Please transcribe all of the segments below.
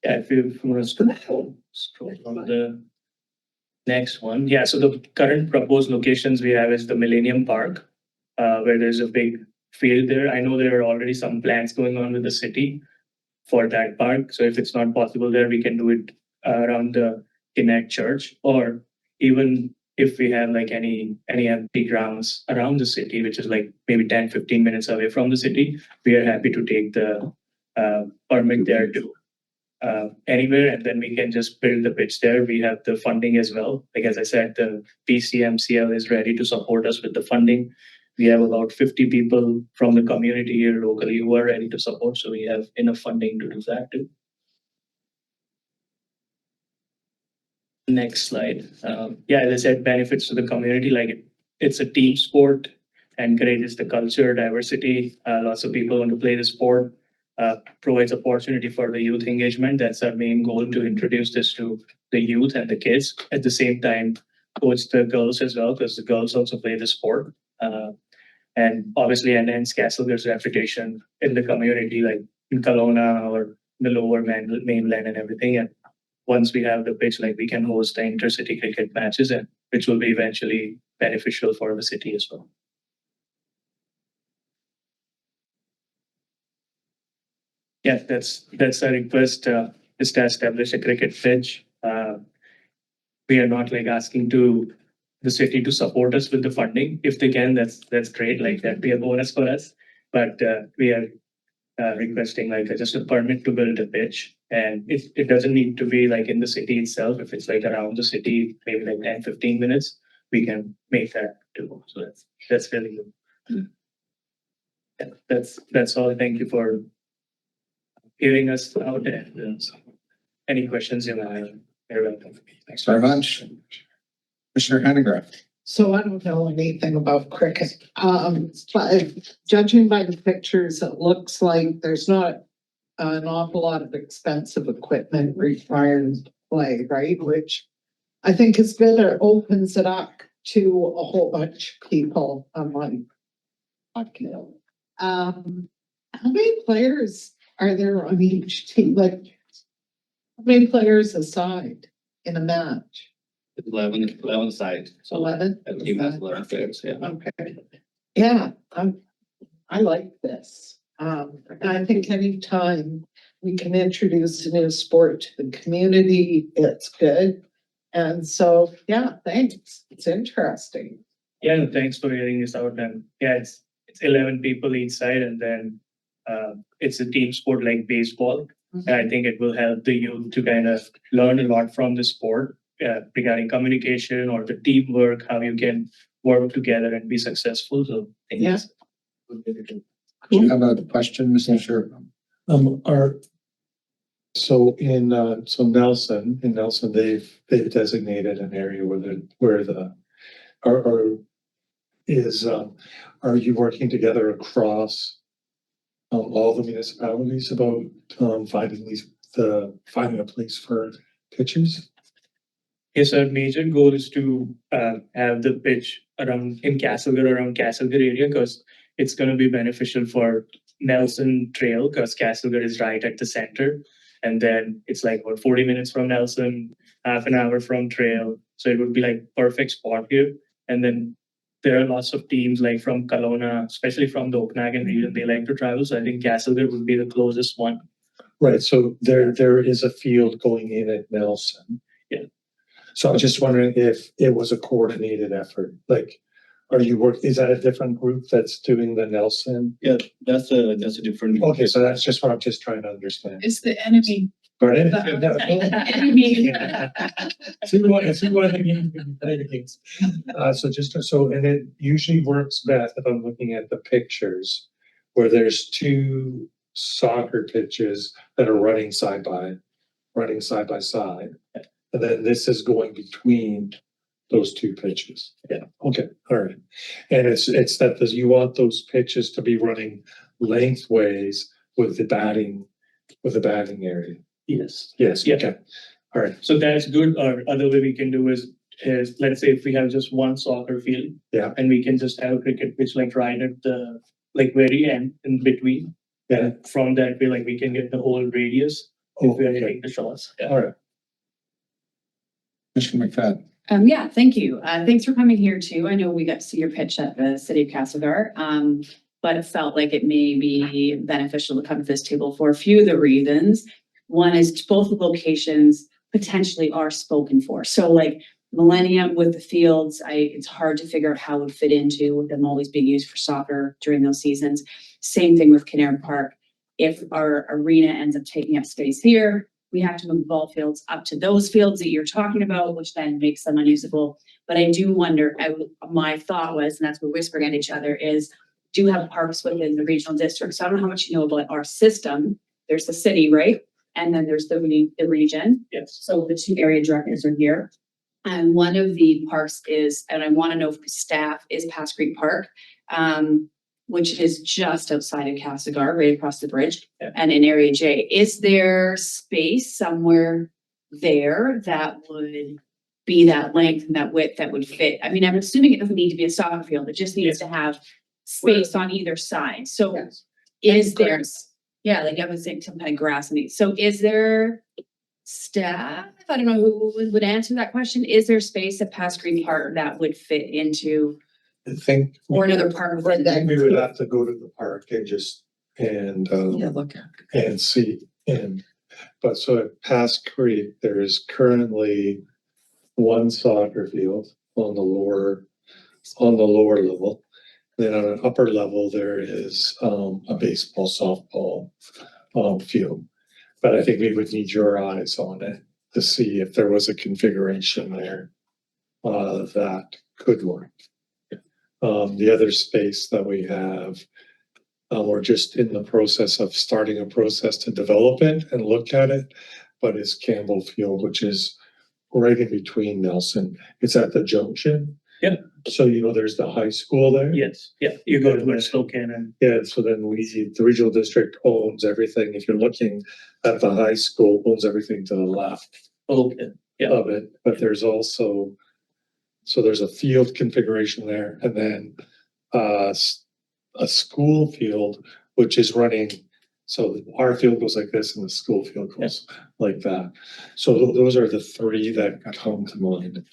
Yeah, if you want to scroll on the next one. Yeah, so the current proposed locations we have is the Millennium Park, where there's a big field there. I know there are already some plans going on with the city for that park. So if it's not possible there, we can do it around the Connect Church, or even if we have like any empty grounds around the city, which is like maybe 10-15 minutes away from the city, we are happy to take the permit there too. Anywhere, and then we can just build the pitch there. We have the funding as well. Like as I said, the PCMCL is ready to support us with the funding. We have about 50 people from the community here locally who are ready to support, so we have enough funding to do that too. Next slide. Yeah, as I said, benefits to the community, like it's a team sport, encourages the culture, diversity. Lots of people want to play the sport. Provides opportunity for the youth engagement. That's our main goal, to introduce this to the youth and the kids. At the same time, coach the girls as well, because the girls also play the sport. And obviously enhance Castlegar's reputation in the community, like in Kelowna or the lower mainland and everything. And once we have the pitch, like we can host the intercity cricket matches, and which will be eventually beneficial for the city as well. Yeah, that's a request, is to establish a cricket pitch. We are not like asking to the city to support us with the funding. If they can, that's great. Like that'd be a bonus for us. But we are requesting like just a permit to build a pitch, and it doesn't need to be like in the city itself. If it's like around the city, maybe like 10-15 minutes, we can make that too. So that's really good. Yeah, that's all. Thank you for hearing us out, and any questions you might have, you're welcome. Thanks very much. Commissioner Hennegraff. So I don't know anything about cricket. But judging by the pictures, it looks like there's not an awful lot of expensive equipment required to play, right? Which I think is good. It opens it up to a whole bunch of people. I'm like, okay. How many players are there on each team? Like, how many players aside in a match? 11 sides. So 11? the team has 11 players. Yeah. Okay. Yeah, I like this. I think anytime we can introduce a new sport to the community, it's good. And so, yeah, thanks. It's interesting. Yeah, no, thanks for hearing this out. And yeah, it's 11 people each side, and then it's a team sport like baseball. And I think it will help the youth to kind of learn a lot from the sport, regarding communication or the teamwork, how you can work together and be successful. So I think Yeah. it's- Do you have a question, Mr. Sher? So in Nelson, they've designated an area are you working together across all the municipalities about finding a place for pitches? Yes, our major goal is to have the pitch around Castlegar area, because it's going to be beneficial for Nelson Trail, because Castlegar is right at the center. And then it's like about 40 minutes from Nelson, half an hour from Trail. So it would be like perfect spot here. And then there are lots of teams like from Kelowna, especially from the Okanagan region, they like to travel. So I think Castlegar would be the closest one. Right, so there is a field going in at Nelson. Yeah. So I was just wondering if it was a coordinated effort, like, is that a different group that's doing the Nelson? Yeah, that's a different. Okay, so that's just what I'm just trying to understand. It's the enemy. Pardon? Enemy. See what I mean? And it usually works best if I'm looking at the pictures where there's two soccer pitches that are running side by side. And then this is going between those two pitches. Yeah. Okay, all right. And it's that you want those pitches to be running lengthways with the batting area. Yes. Yes, Yeah. okay. All right. So that's good. Or other way we can do is let's say if we have just one soccer field, Yeah. and we can just have a cricket pitch like right at the like very end in between. Yeah. And from that way, like we can get the whole radius if you have okay. anything to show us. Yeah. All right. Commissioner McFadden. Yeah, thank you. Thanks for coming here too. I know we got to see your pitch at the city of Castlegar. But it felt like it may be beneficial to come to this table for a few of the reasons. One is both locations potentially are spoken for. So like Millennium with the fields, it's hard to figure out how it would fit into with them always being used for soccer during those seasons. Same thing with Canary Park. If our arena ends up taking up space here, we have to move ball fields up to those fields that you're talking about, which then makes them unusable. But I do wonder, my thought was, and that's what we're whispering at each other, is do have parks within the regional district. So I don't know how much you know about our system. There's the city, right? And then there's the region. Yes. So the two area directors are here. And one of the parks is, and I want to know if staff is Pass Creek Park, which is just outside of Castlegar, right across the bridge. Yeah. And in Area J. Is there space somewhere there that would be that length and that width that would fit? I mean, I'm assuming it doesn't need to be a soccer field. It just needs to have space on either side. So Yes. is there, yeah, like I was saying, some kind of grass. So is there staff? I don't know who would answer that question. Is there space at Pass Creek Park that would fit into, I think. or another park within I think that? we would have to go to the park and just, Look at. and see, but so at Pass Creek, there is currently one soccer field on the lower level. Then on an upper level, there is a baseball, softball field. But I think we would need your eyes on it to see if there was a configuration there that could work. The other space that we have, we're just in the process of starting a process to develop it and look at it, but it's Campbell Field, which is right in between Nelson. It's at the junction. Yeah. So, there's the high school there. Yes. Yeah. You go towards Slocan and Yeah, so then the regional district owns everything. If you're looking at the high school, owns everything to the left okay. Yeah. of it, but there's also, so there's a field configuration there, and then a school field, which is running, so our field goes like this and the school field goes like that. So those are the three that come to mind.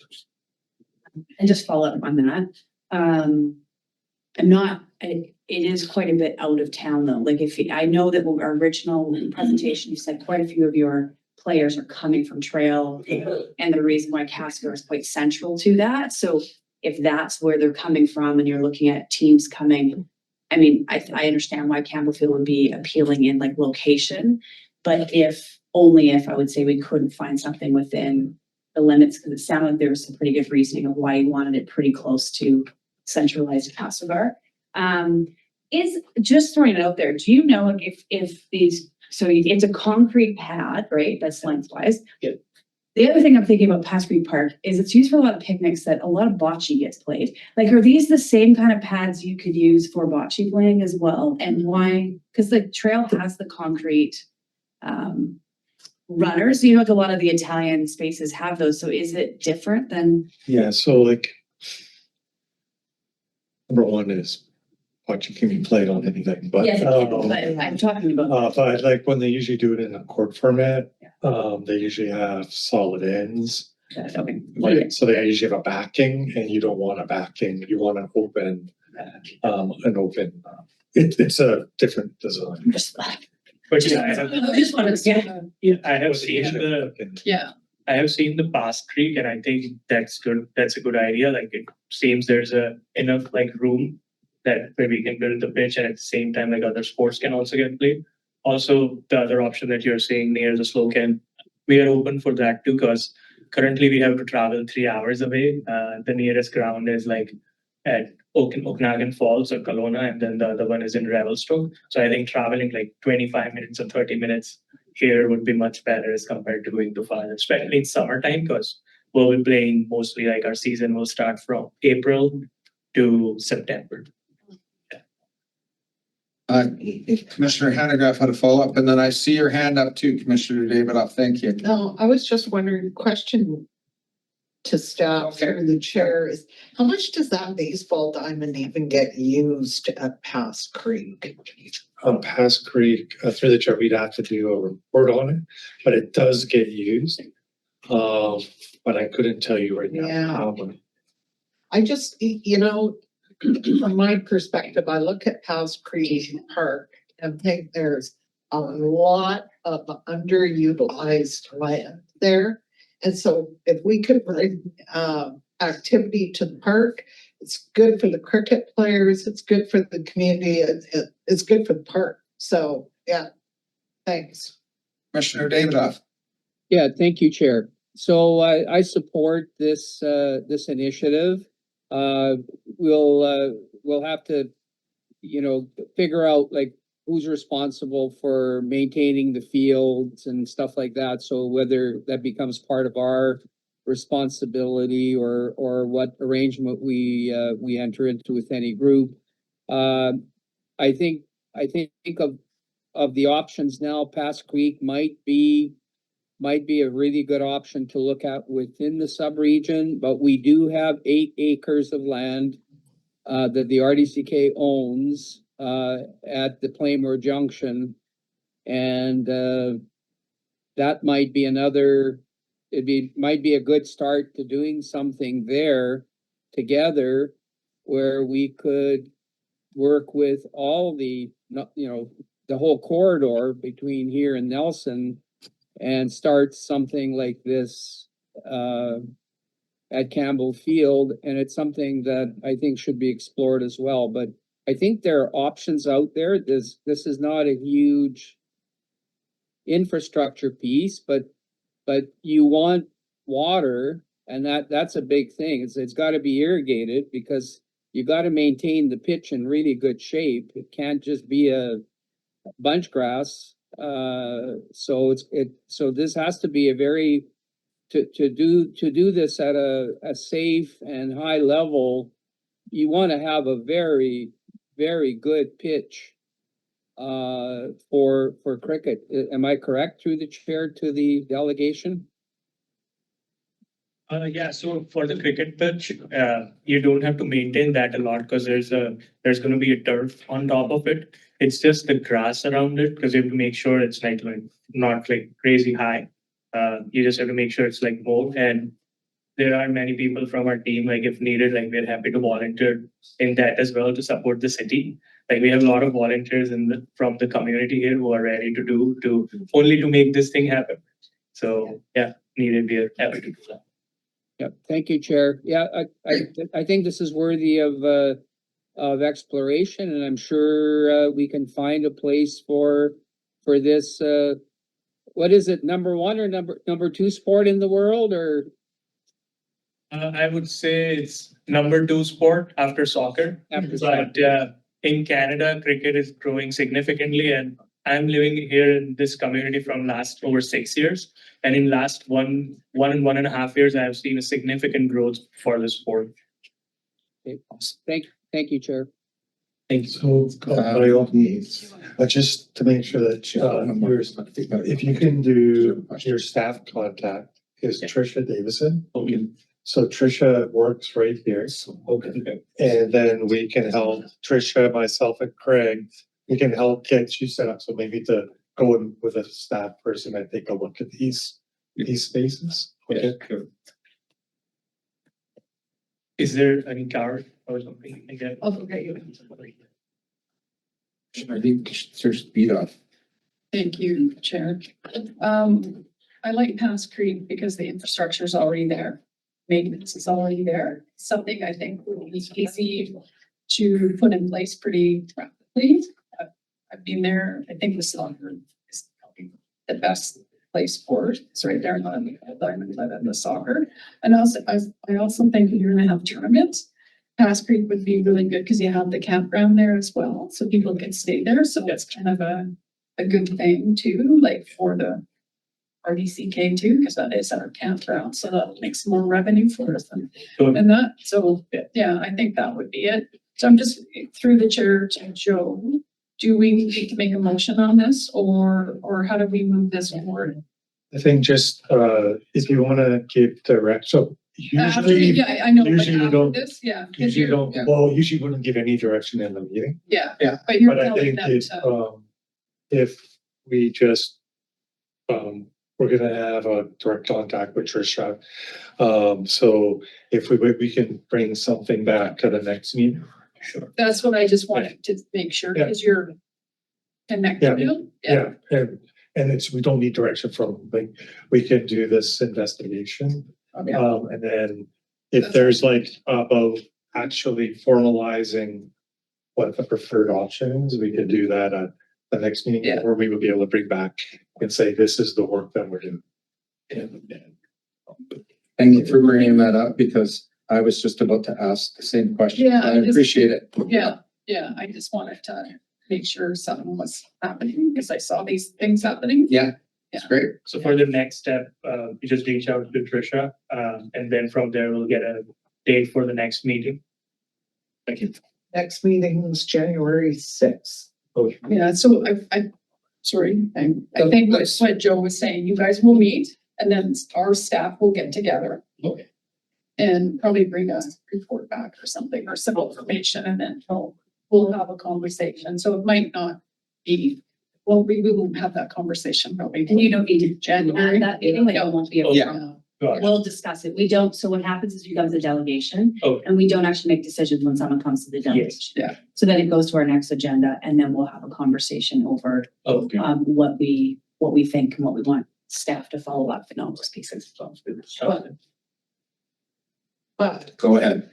And just follow up on that. It is quite a bit out of town though. Like I know that our original presentation, you said quite a few of your players are coming from trail. And the reason why Castlegar is quite central to that. So if that's where they're coming from and you're looking at teams coming, I mean, I understand why Campbellfield would be appealing in like location, but only if I would say we couldn't find something within the limits, because it sounded like there was some pretty good reasoning of why you wanted it pretty close to centralized Castlegar. Is just throwing it out there. Do you know if these, so it's a concrete pad, right? That's lengthwise. Yeah. The other thing I'm thinking about Pass Creek Park is it's used for a lot of picnics that a lot of bocce gets played. Like, are these the same kind of pads you could use for bocce playing as well? And why? Because the trail has the concrete runners. A lot of the Italian spaces have those. So is it different than? Yeah, so like, number one is bocce can be played on anything, but. Yes, but I'm talking about. But like when they usually do it in a court format, they usually have solid ends. Okay. Right, so they usually have a backing, and you don't want a backing, you want an open, it's a different design. but yeah, I just wanted to I have seen the Yeah. I have seen the Pass Creek, and I think that's good. That's a good idea. Like it seems there's enough like room that where we can build the pitch, and at the same time, like other sports can also get played. Also, the other option that you're saying near the Slocan, we are open for that too, because currently we have to travel 3 hours away. The nearest ground is like at Okanagan Falls or Kelowna, and then the other one is in Revelstoke. So I think traveling like 25 minutes or 30 minutes here would be much better as compared to going too far, especially in summertime, because we'll be playing mostly like our season will start from April to September. Commissioner Hanegraaff had a follow-up, and then I see your hand up too, Commissioner David. I'll thank you. No, I was just wondering, question to staff through the chair is, how much does that baseball diamond even get used at Pass Creek? Pass Creek, through the chair, we'd have to do a report on it, but it does get used. But I couldn't tell you right now Yeah. how much. I just, you know, from my perspective, I look at Pass Creek Park and think there's a lot of underutilized land there. And so if we could bring activity to the park, it's good for the cricket players, it's good for the community, it's good for the park. So, yeah, thanks. Commissioner Davidoff. Yeah, thank you, Chair. So I support this this initiative. We'll have to, you know, figure out like who's responsible for maintaining the fields and stuff like that. So whether that becomes part of our responsibility or what arrangement we enter into with any group. I think of the options now, Pass Creek might be a really good option to look at within the sub-region, but we do have 8 acres of land that the RDCK owns at the Playmore Junction. And that might be might be a good start to doing something there together where we could work with all the, you know, the whole corridor between here and Nelson and start something like this at Campbell Field. And it's something that I think should be explored as well. But I think there are options out there. This is not a huge infrastructure piece, but you want water, and that's a big thing. It's got to be irrigated because you got to maintain the pitch in really good shape. It can't just be a bunch grass. So this has to be a very to do this at a safe and high level. You want to have a very good pitch for cricket. Am I correct through the chair to the delegation? Yeah, so for the cricket pitch, you don't have to maintain that a lot because there's going to be a turf on top of it. It's just the grass around it because you have to make sure it's like not like crazy high. You just have to make sure it's like mowed. And there are many people from our team, like if needed, like we're happy to volunteer in that as well to support the city. Like we have a lot of volunteers from the community here who are ready to make this thing happen. So yeah, needed, we are happy to do that. Yeah, thank you, Chair. Yeah, I think this is worthy of exploration, and I'm sure we can find a place for this. What is it, number 1 or number 2 sport in the world, or? I would say it's number 2 sport after soccer. After soccer. But in Canada, cricket is growing significantly, and I'm living here in this community from last over 6 years. And in last one and a half years, I have seen a significant growth for the sport. Okay. Thank you, Chair. Thank you. So, but just to make sure that if you can do your staff contact is Trisha Davison. Okay. So Trisha works right here. Okay. And then we can help Trisha, myself and Craig, we can help get you set up. So maybe to go in with a staff person and take a look at these spaces. Okay. Yeah, sure. Is there any card or something like that? Okay. I think there's speed off. Thank you, Chair. I like Pass Creek because the infrastructure is already there. Maintenance is already there. Something I think would be easy to put in place pretty rapidly. I've been there. I think the soccer is probably the best place for it. It's right there on the diamond side of the soccer. And I also think you're going to have tournaments. Pass Creek would be really good because you have the campground there as well, so people can stay there. So that's kind of a good thing too, like for the RDCK too, because that is our campground, so that makes more revenue for us and that. So yeah, I think that would be it. So I'm just through the chair to Joe. Do we need to make a motion on this, or how do we move this forward? I think just if you want to give direct, so Usually, Yeah, I know, but usually you after don't- this, yeah. 'cause usually you're- don't, well, usually wouldn't give any direction in the meeting. Yeah. Yeah. But you're But I telling think them it, to, if we just, we're gonna have a direct contact with Tricia. So if we can bring something back to the next meeting. Sure. that's what I just wanted to make sure, Yeah. because you're connected. to it. Yeah, and it's, we don't need direction from, like, we can do this investigation. Okay. And then if there's like about actually formalizing what the preferred option is, we could do that at the next meeting, Yeah. or we would be able to bring back and say, this is the work that we're doing. Thank you for bringing that up because I was just about to ask the same question. Yeah, I just- appreciate it. Yeah, I just wanted to make sure something was happening, because I saw these things happening. Yeah, it's great. So for the next step, you just reach out to Trisha, and then from there we'll get a date for the next meeting. Thank you. Next meeting is January 6th. Yeah, so sorry, I think what Joe was saying, you guys will meet, and then our staff will get together. Okay. And probably bring a report back or something, or some information, and then we'll have a conversation, so it might not be, well, we won't have that conversation probably. And you don't need to January. add that meeting, like, it won't be a Yeah. forum. Gotcha. We'll discuss it. We don't, so what happens is it becomes a delegation. Okay. And we don't actually make decisions when someone comes to the delegation. Yeah. So then it goes to our next agenda, and then we'll have a conversation over Okay. what we think and what we want staff to follow up and all those pieces. But Go ahead.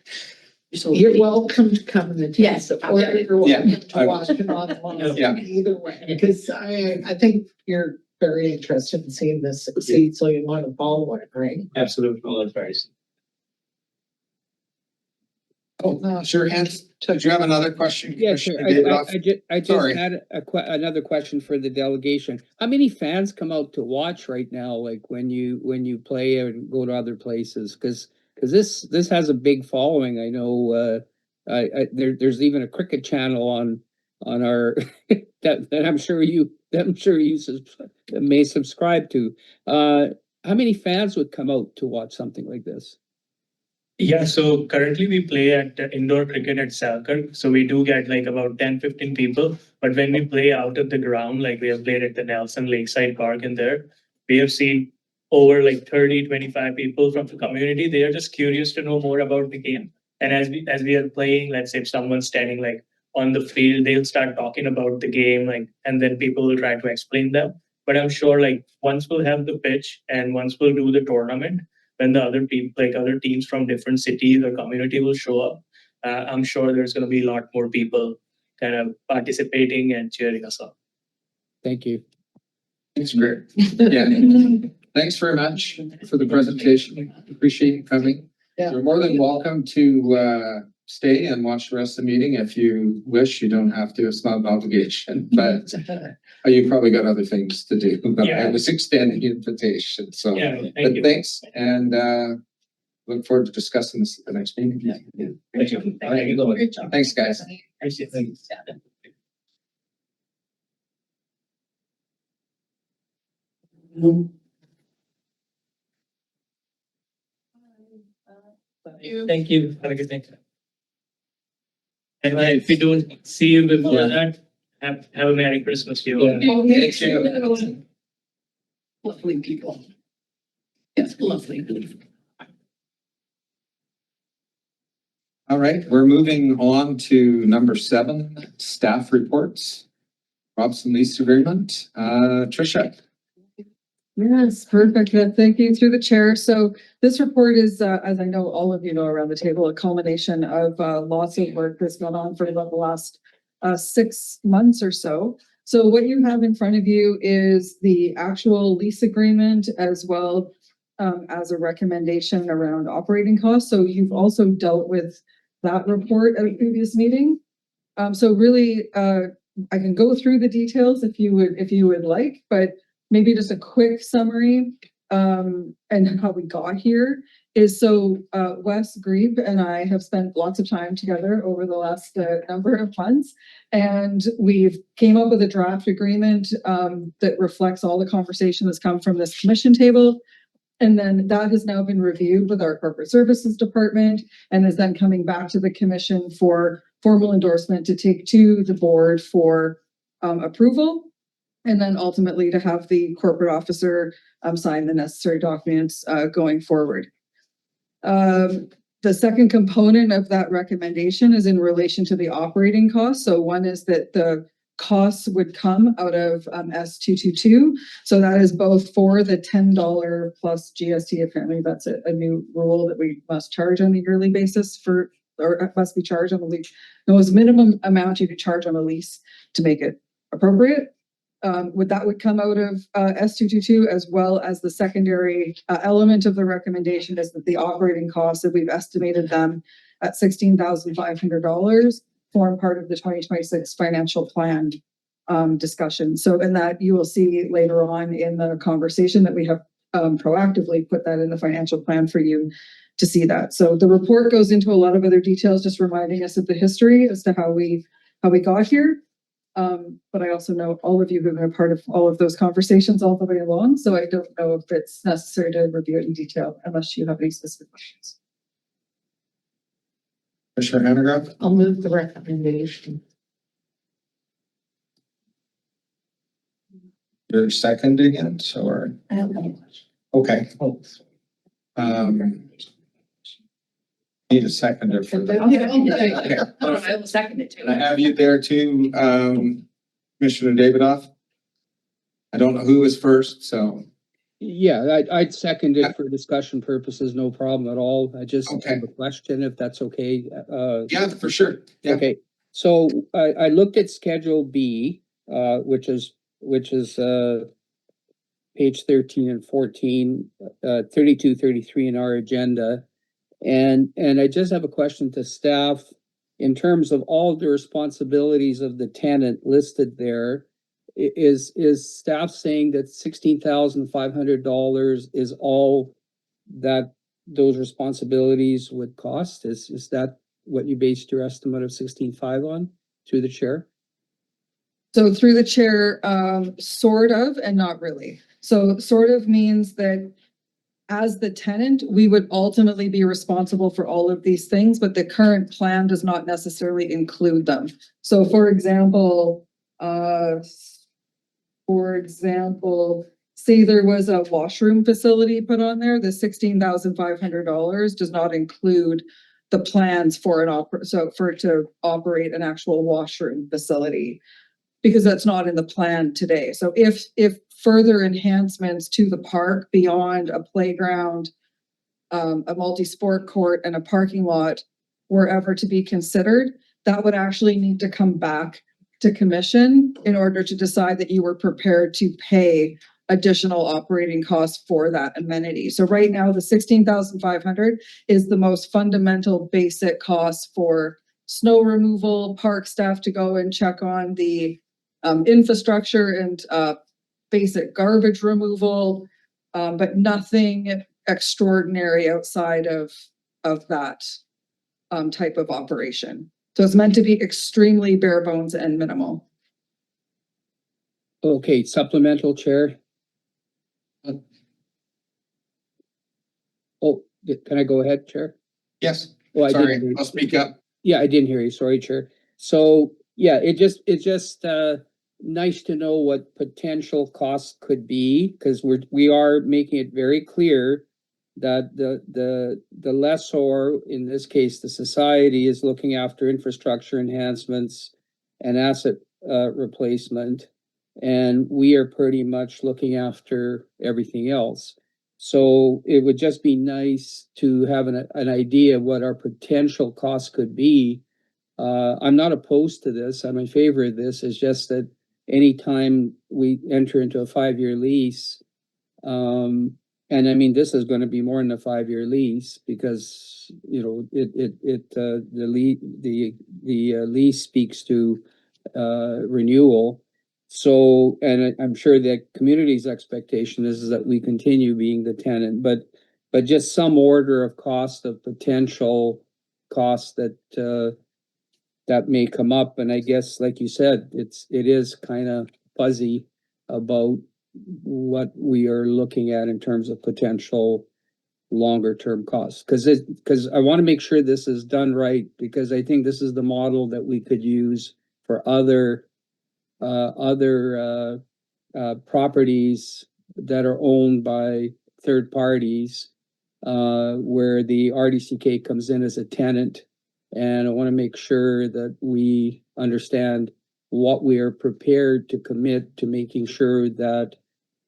you're welcome to come and attend. Yes. Or you're Yeah. welcome to watch it online. Yeah. Either way, because I think you're very interested in seeing this succeed, so you want to follow it, right? Absolutely. All advice. Oh, no, sure, Hans. Did you have another question? Yeah, sure. Commissioner Davidoff? I just Sorry. had another question for the delegation. How many fans come out to watch right now, like when you play and go to other places? Cause this has a big following. I know, there's even a cricket channel on our, that I'm sure you may subscribe to. How many fans would come out to watch something like this? Yeah, so currently we play at indoor cricket at Castlegar. So we do get like about 10-15 people. But when we play out of the ground, like we have played at the Nelson Lakeside Park in there, we have seen over like 30-25 people from the community. They are just curious to know more about the game. And as we are playing, let's say if someone's standing like on the field, they'll start talking about the game, like, and then people will try to explain them. But I'm sure like once we'll have the pitch and once we'll do the tournament, when the other people, like other teams from different cities or community will show up, I'm sure there's going to be a lot more people kind of participating and cheering us on. Thank you. It's great. Yeah. Thanks very much for the presentation. Appreciate you coming. Yeah. You're more than welcome to stay and watch the rest of the meeting if you wish. You don't have to. It's not an obligation, but you probably got other things to do. But I Yeah. was extending the invitation. So, Yeah, but thank you. thanks, and look forward to discussing this at the next meeting. Thank you. Thank you so much. Great job. Thanks, guys. Appreciate it. Thank you. Have a good day. And if we don't see you before Yeah. that, have a Merry Christmas to you. Yeah. all. Thank you. Lovely people. Yes, lovely. All right, we're moving on to number 7, staff reports. Robson lease agreement. Tricia. Yes, perfect. Thank you through the chair. So this report is, as I know all of you know around the table, a culmination of lots of work that's gone on for about the last 6 months or so. So what you have in front of you is the actual lease agreement as well as a recommendation around operating costs. So you've also dealt with that report at a previous meeting. So really, I can go through the details if you would like, but maybe just a quick summary and how we got here is so Wes Grieb and I have spent lots of time together over the last number of months, and we've came up with a draft agreement that reflects all the conversation that's come from this commission table. And then that has now been reviewed with our corporate services department and is then coming back to the commission for formal endorsement to take to the board for approval. And then ultimately to have the corporate officer sign the necessary documents going forward. The second component of that recommendation is in relation to the operating costs. So one is that the costs would come out of S222. So that is both for the $10 plus GST. Apparently that's a new rule that we must charge on a yearly basis for, or must be charged on the lease. The most minimum amount you could charge on a lease to make it appropriate. Would come out of S222, as well as the secondary element of the recommendation is that the operating costs that we've estimated them at $16,500 form part of the 2026 financial plan discussion. So in that you will see later on in the conversation that we have proactively put that in the financial plan for you to see that. So the report goes into a lot of other details, just reminding us of the history as to how we got here. But I also know all of you who have been a part of all of those conversations all the way along. So I don't know if it's necessary to review it in detail unless you have any specific questions. Commissioner Hanegraaff? I'll move the recommendation. You're seconding it, or? I have no question. Okay. Need a seconder for that. I will second it too. Can I have you there too, Commissioner Davidoff? I don't know who was first, so. Yeah, I'd second it for discussion purposes, no problem at all. I just Okay. have a question, if that's okay. Yeah, for sure. Yeah. Okay, so I looked at Schedule B, which is page 13 and 14, 32, 33 in our agenda. And I just have a question to staff in terms of all the responsibilities of the tenant listed there. Is staff saying that $16,500 is all that those responsibilities would cost? Is that what you based your estimate of 16.5 on, through the chair? So through the chair, sort of and not really. So sort of means that as the tenant, we would ultimately be responsible for all of these things, but the current plan does not necessarily include them. So for example, say there was a washroom facility put on there, the $16,500 does not include the plans for to operate an actual washroom facility, because that's not in the plan today. So if further enhancements to the park beyond a playground, a multi-sport court and a parking lot were ever to be considered, that would actually need to come back to commission in order to decide that you were prepared to pay additional operating costs for that amenity. So right now, the $16,500 is the most fundamental basic cost for snow removal, park staff to go and check on the infrastructure and basic garbage removal, but nothing extraordinary outside of that type of operation. So it's meant to be extremely bare bones and minimal. Okay, supplemental, Chair. Oh, can I go ahead, Chair? Yes, Oh, I sorry, didn't. I'll speak up. Yeah, I didn't hear you. Sorry, Chair. So yeah, it's just nice to know what potential costs could be, because we are making it very clear that the lessor, in this case the society, is looking after infrastructure enhancements and asset replacement, and we are pretty much looking after everything else. So it would just be nice to have an idea of what our potential costs could be. I'm not opposed to this. I'm in favor of this. It's just that anytime we enter into a 5-year lease, and I mean, this is going to be more than a 5-year lease, because, you know, the lease speaks to renewal. So, and I'm sure the community's expectation is that we continue being the tenant, but just some order of cost of potential costs that that may come up. And I guess, like you said, it is kind of fuzzy about what we are looking at in terms of potential longer term costs. Because I want to make sure this is done right, because I think this is the model that we could use for other properties that are owned by third parties, where the RDCK comes in as a tenant. And I want to make sure that we understand what we are prepared to commit to making sure that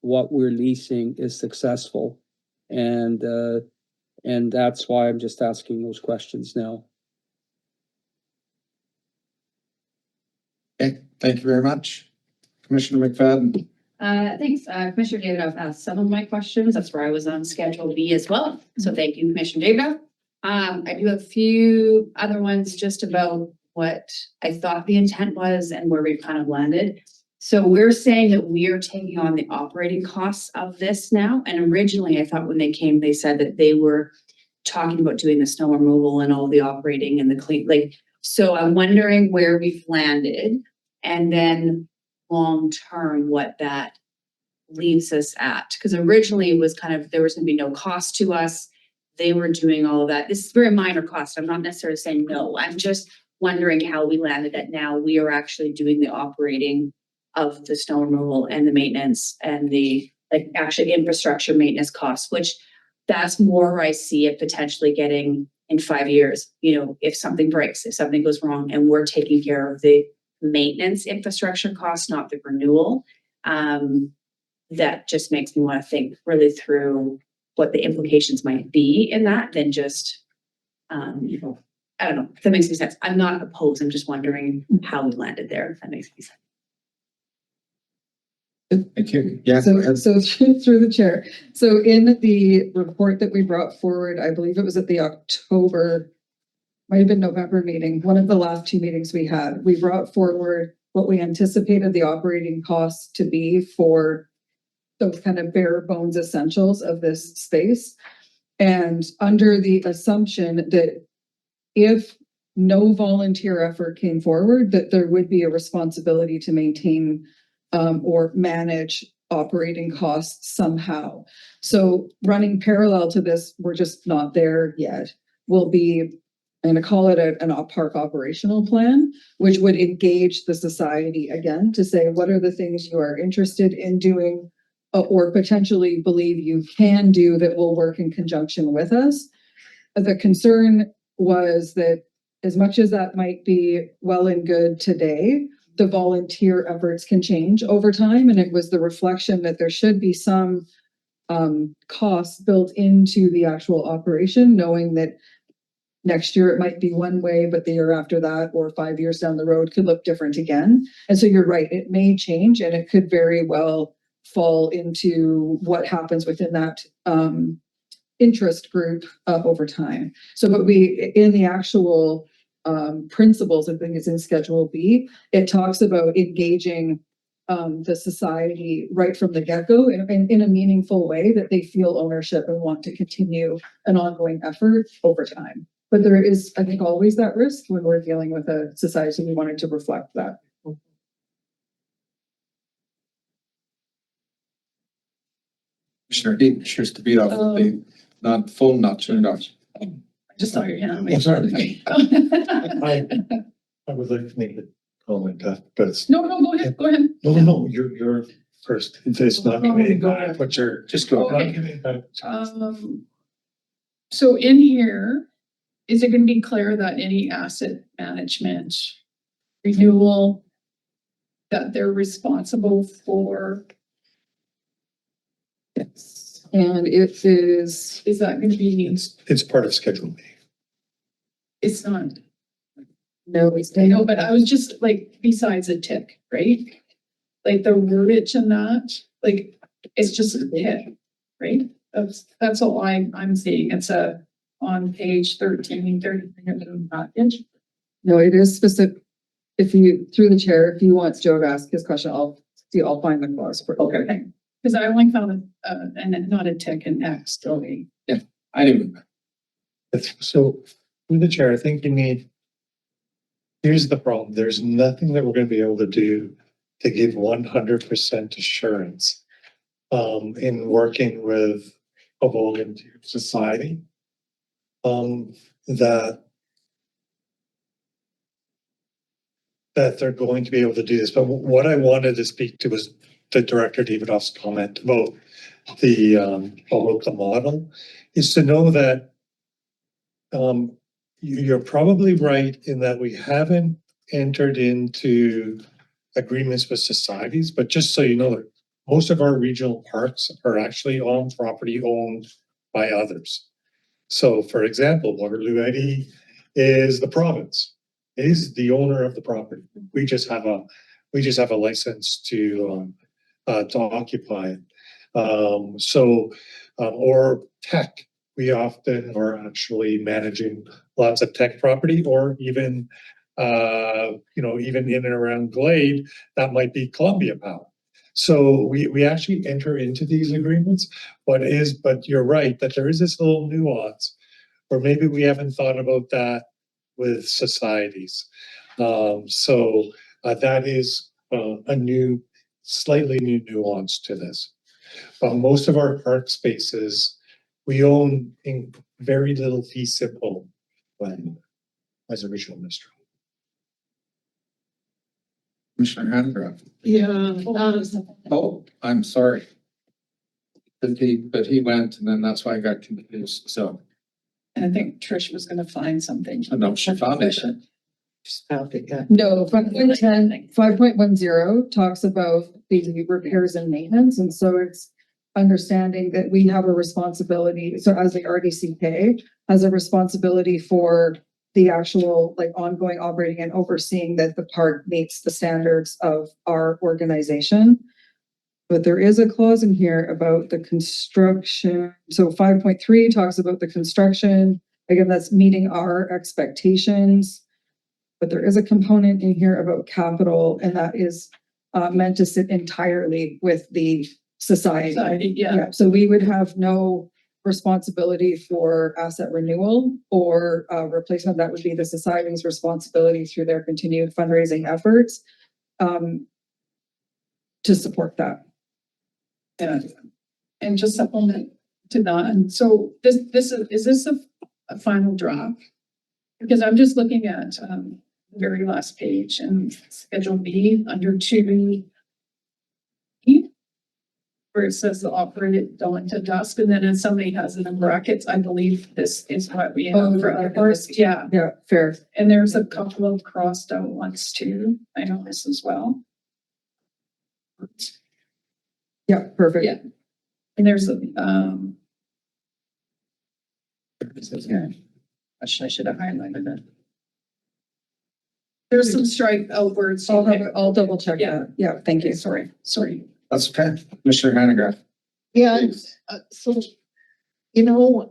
what we're leasing is successful. And that's why I'm just asking those questions now. Okay, thank you very much. Commissioner McFadden. Thanks, Commissioner Davidoff asked some of my questions. That's where I was on Schedule B as well. So thank you, Commissioner Davidoff. I do have a few other ones just about what I thought the intent was and where we've kind of landed. So we're saying that we are taking on the operating costs of this now. And originally I thought when they came, they said that they were talking about doing the snow removal and all the operating and the clean, so I'm wondering where we've landed and then long term, what that leaves us at. Because originally it was kind of, there was gonna be no cost to us. They were doing all of that. This is very minor cost. I'm not necessarily saying no. I'm just wondering how we landed at now. We are actually doing the operating of the snow removal and the maintenance and the actually infrastructure maintenance costs, which that's more where I see it potentially getting in 5 years. If something breaks, if something goes wrong, and we're taking care of the maintenance infrastructure costs, not the renewal. That just makes me want to think really through what the implications might be in that than just, I don't know if that makes any sense. I'm not opposed. I'm just wondering how we landed there, if that makes any sense. Thank you. Yeah, go ahead. So through the chair. So in the report that we brought forward, I believe it was at the October, might have been November meeting, one of the last two meetings we had, we brought forward what we anticipated the operating costs to be for those kind of bare bones essentials of this space. And under the assumption that if no volunteer effort came forward, that there would be a responsibility to maintain or manage operating costs somehow. So running parallel to this, we're just not there yet, will be, I'm going to call it an park operational plan, which would engage the society again to say, what are the things you are interested in doing or potentially believe you can do that will work in conjunction with us. The concern was that as much as that might be well and good today, the volunteer efforts can change over time. And it was the reflection that there should be some costs built into the actual operation, knowing that next year it might be one way, but the year after that, or 5 years down the road, could look different again. And so you're right, it may change and it could very well fall into what happens within that interest group over time. So, but we, in the actual principles, I think it's in Schedule B, it talks about engaging the society right from the get-go in a meaningful way that they feel ownership and want to continue an ongoing effort over time. But there is, I think, always that risk when we're dealing with a society. We wanted to reflect that. Commissioner Dean, cheers to beat off the phone not turned off. I just saw your hand. Oh, sorry. I would like to make a comment, but it's, No, go ahead, no, you're first. It's not coming Go back, ahead. but you're just go go. ahead. So in here, is it going to be clear that any asset management renewal that they're responsible for? Yes. And it is, Is that going to be, It's part of Schedule B. it's not, no, it's I know, but I was just like, besides a tick, right? Like the wordage and that, like, it's just a tick, right? That's all I'm seeing. It's on page 13, 33 of the package. no, it is specific. If you, through the chair, if you want Joe to ask his question, I'll find the clause for. Okay. Because I only found and not a tick in X, really. I didn't. So, through the chair, I think you need, here's the problem. There's nothing that we're going to be able to do to give 100% assurance in working with a volunteer society. That they're going to be able to do this. But what I wanted to speak to was the Director Davidoff's comment about the model, is to know that you're probably right in that we haven't entered into agreements with societies, but just so you know, most of our regional parks are actually on property owned by others. So for example, Waterloo Eddy is the province, is the owner of the property. We just have a license to occupy it. Or tech, we often are actually managing lots of tech property, or even even in and around Glade, that might be Columbia Power. So we actually enter into these agreements, but you're right that there is this little nuance, or maybe we haven't thought about that with societies. That is a slightly new nuance to this. Most of our park spaces, we own in very little fee simple land as a regional minister. Commissioner Handcraft. Yeah, Oh, I'm sorry. But he went, and then that's why I got confused, so. And I think Trish was gonna find something. I know she found it. found it, yeah. No, 5.10 talks about the repairs and maintenance, and so it's understanding that we have a responsibility, so as the RDCK has a responsibility for the actual like ongoing operating and overseeing that the park meets the standards of our organization. But there is a clause in here about the construction. So 5.3 talks about the construction. Again, that's meeting our expectations. But there is a component in here about capital, and that is meant to sit entirely with the society. Yeah. So we would have no responsibility for asset renewal or replacement. That would be the society's responsibility through their continued fundraising efforts to support that. Yeah. And just supplement to that. And so is this a final draft? Because I'm just looking at the very last page and Schedule B under 2, where it says the operated dawn to dusk, and then if somebody has it in brackets, I believe this is what we have. Yeah, Yeah, fair. and there's a couple of crossed out ones too. I know this as well. Yeah, perfect. Yeah. And there's a I should have highlighted it. There's some strike out words. I'll double check Yeah. that. Yeah, thank you. Sorry. That's okay. Commissioner Handcraft. Yeah, so,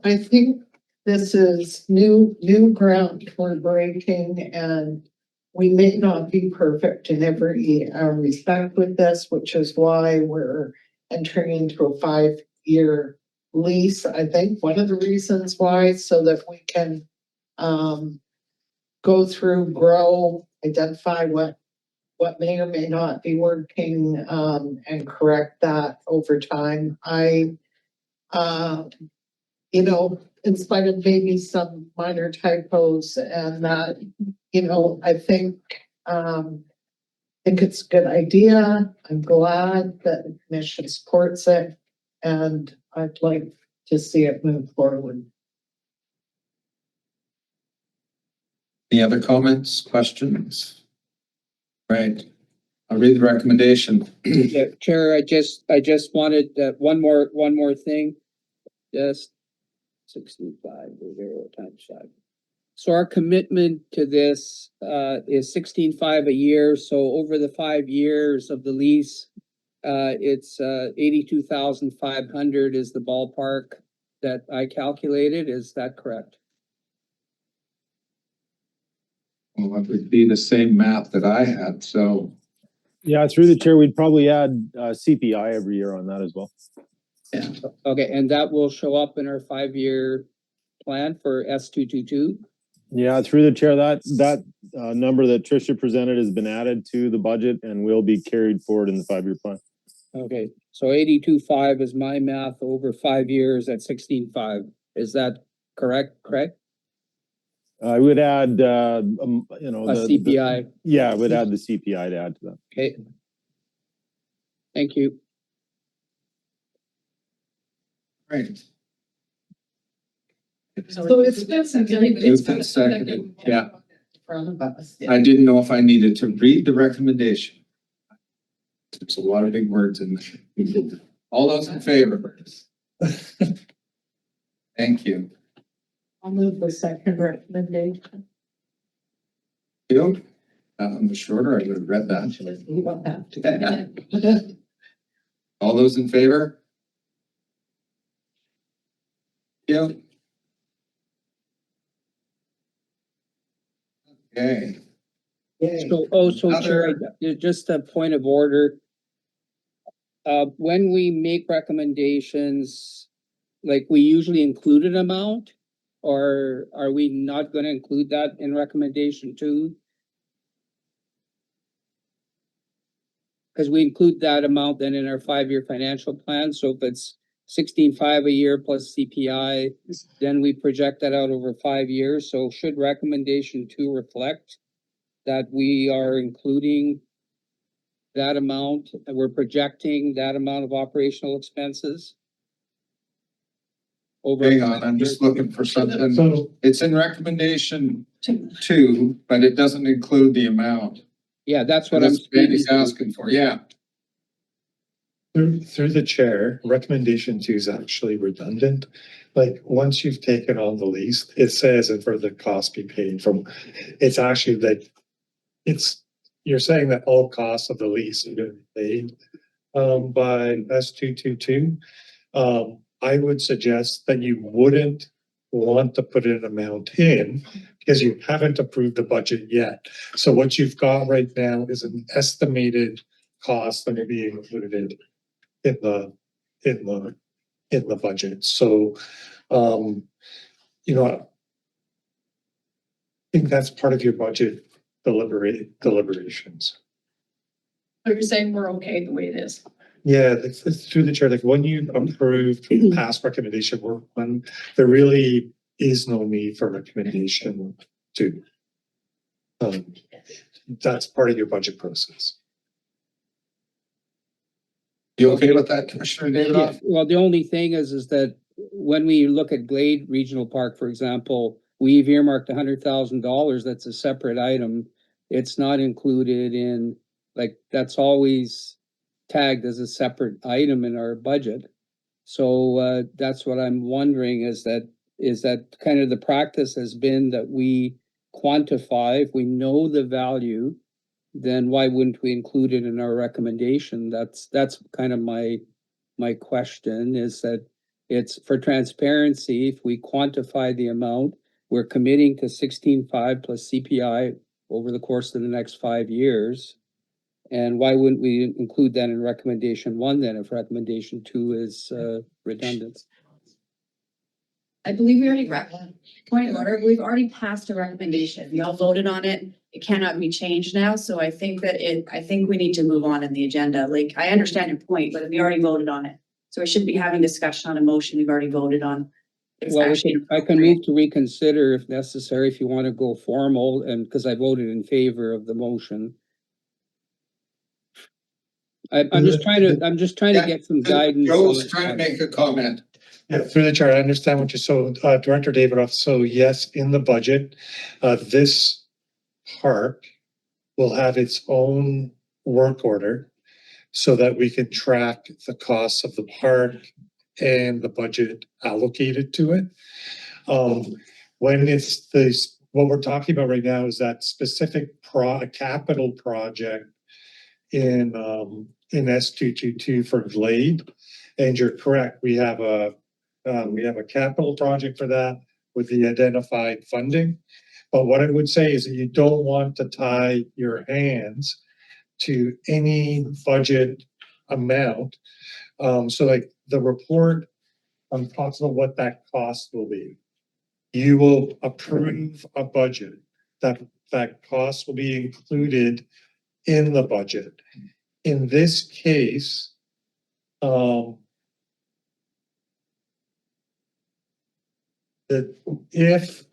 I think this is new ground we're breaking, and we may not be perfect in every respect with this, which is why we're entering into a 5-year lease. I think one of the reasons why, so that we can go through, grow, identify what may or may not be working, and correct that over time. In spite of maybe some minor typos and that, I think it's a good idea. I'm glad that the commission supports it, and I'd like to see it move forward. Any other comments, questions? Right. I'll read the recommendation. Yeah, Chair, I just wanted one more thing. Just 65 times 5. So our commitment to this is 16.5 a year. So over the 5 years of the lease, it's 82,500 is the ballpark that I calculated. Is that correct? Well, it would be the same math that I had, so. Yeah, through the chair, we'd probably add CPI every year on that as well. Yeah. Okay, and that will show up in our 5-year plan for S222. Yeah, through the chair, that number that Tricia presented has been added to the budget and will be carried forward in the 5-year plan. Okay, so 82.5 is my math over 5 years at 16.5. Is that correct, Craig? I would add, A CPI, Yeah, I would add the CPI to add to that. okay. Thank you. Right. So it's been. Moved and seconded, yeah. In front of us. I didn't know if I needed to read the recommendation. There's a lot of big words in there. All those in favor? Thank you. I'll move the second recommendation. You, shorter, I would have read that. You don't have to. All those in favor? You. Okay. Yay. So Chair, just a point of order. When we make recommendations, like we usually include an amount, or are we not gonna include that in recommendation 2? Because we include that amount then in our 5-year financial plan, so if it's 16.5 a year plus CPI, then we project that out over 5 years, so should recommendation 2 reflect that we are including that amount, and we're projecting that amount of operational expenses? Over. Hang on, I'm just looking for something. So It's in recommendation 2, but it doesn't include the amount. Yeah, that's what I'm. That's what Andy's asking for, yeah. through the chair, recommendation 2 is actually redundant. Like, once you've taken on the lease, it says and for the cost be paid from, it's actually like, you're saying that all costs of the lease are gonna be paid by S222. I would suggest that you wouldn't want to put an amount in because you haven't approved the budget yet. So what you've got right now is an estimated cost that will be included in the budget. So, I think that's part of your budget deliberations. So you're saying we're okay the way it is? Yeah, it's through the chair, like when you approve past recommendation work, when there really is no need for recommendation 2. That's part of your budget process. You okay with that, Commissioner David? Yeah, well, the only thing is that when we look at Glade Regional Park, for example, we've earmarked $100,000. That's a separate item. It's not included in, like, that's always tagged as a separate item in our budget. So that's what I'm wondering is that kind of the practice has been that we quantify, if we know the value, then why wouldn't we include it in our recommendation? That's kind of my question, is that it's for transparency. If we quantify the amount, we're committing to 16.5 plus CPI over the course of the next 5 years. And why wouldn't we include that in recommendation 1 then, if recommendation 2 is redundant? I believe we already point of order, we've already passed a recommendation. We all voted on it. It cannot be changed now. So I think we need to move on in the agenda. Like, I understand your point, but we already voted on it. So I shouldn't be having discussion on a motion we've already voted on. It's Well, actually I can move to reconsider if necessary, if you want to go formal, and because I voted in favor of the motion. I'm just trying to Yeah. get some guidance. Joe's trying to make a comment. Yeah, through the chair, I understand what you're, so Director Davidoff, so yes, in the budget, this park will have its own work order so that we can track the costs of the park and the budget allocated to it. When it's this, what we're talking about right now is that specific capital project in S222 for Glade. And you're correct, we have a capital project for that with the identified funding. But what I would say is that you don't want to tie your hands to any budget amount. So like the report talks about what that cost will be. You will approve a budget that cost will be included in the budget. In this case, that if,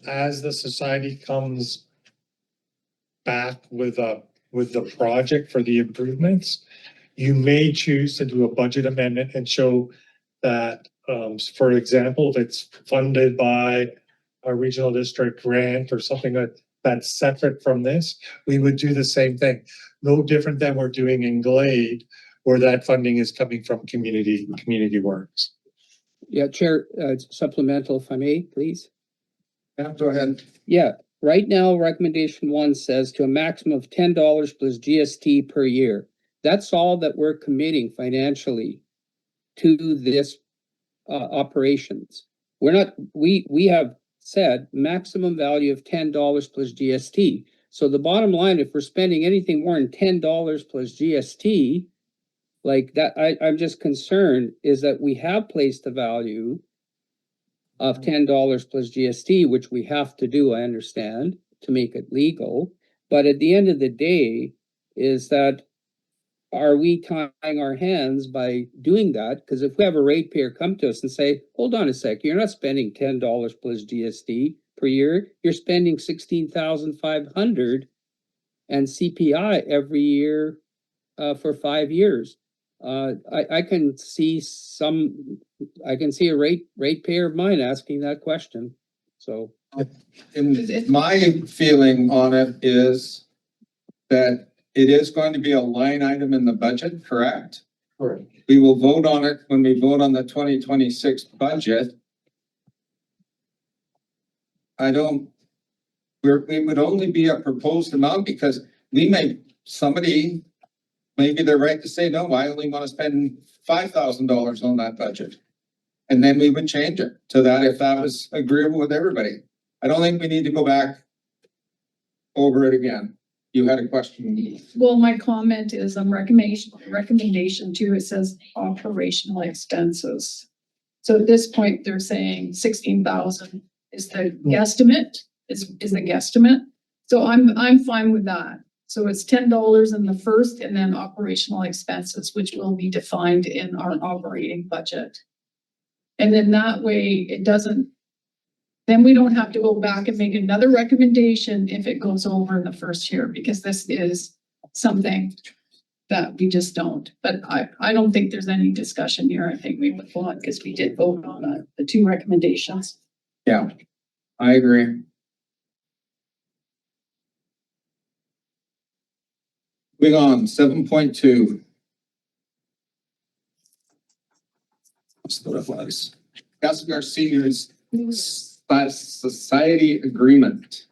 as the society comes back with the project for the improvements, you may choose to do a budget amendment and show that, for example, if it's funded by a regional district grant or something that's separate from this, we would do the same thing. No different than we're doing in Glade, where that funding is coming from community works. Yeah, Chair, supplemental if I may, please. Yeah, go ahead. Yeah, right now, recommendation 1 says to a maximum of $10 plus GST per year. That's all that we're committing financially to this operations. We're not, we have said maximum value of $10 plus GST. So the bottom line, if we're spending anything more than $10 plus GST, like that, I'm just concerned is that we have placed a value of $10 plus GST, which we have to do, I understand, to make it legal. But at the end of the day, is that are we tying our hands by doing that? Because if we have a ratepayer come to us and say, hold on a sec, you're not spending $10 plus GST per year, you're spending $16,500 and CPI every year for 5 years. I can see a ratepayer of mine asking that question. So And my feeling on it is that it is going to be a line item in the budget, correct? Correct. We will vote on it when we vote on the 2026 budget. We would only be a proposed amount because somebody, maybe they're right to say, no, I only want to spend $5,000 on that budget. And then we would change it to that if that was agreeable with everybody. I don't think we need to go back over it again. You had a question. Well, my comment is on recommendation 2, it says operational expenses. So at this point, they're saying 16,000 is the guesstimate, is the guesstimate. So I'm fine with that. So it's $10 in the first and then operational expenses, which will be defined in our operating budget. And then that way it doesn't, then we don't have to go back and make another recommendation if it goes over in the first year, because this is something that we just don't. But I don't think there's any discussion here. I think we would go on because we did vote on the 2 recommendations. Yeah, I agree. Moving on, 7.2. That's what it was. Castlegar Seniors Society Agreement.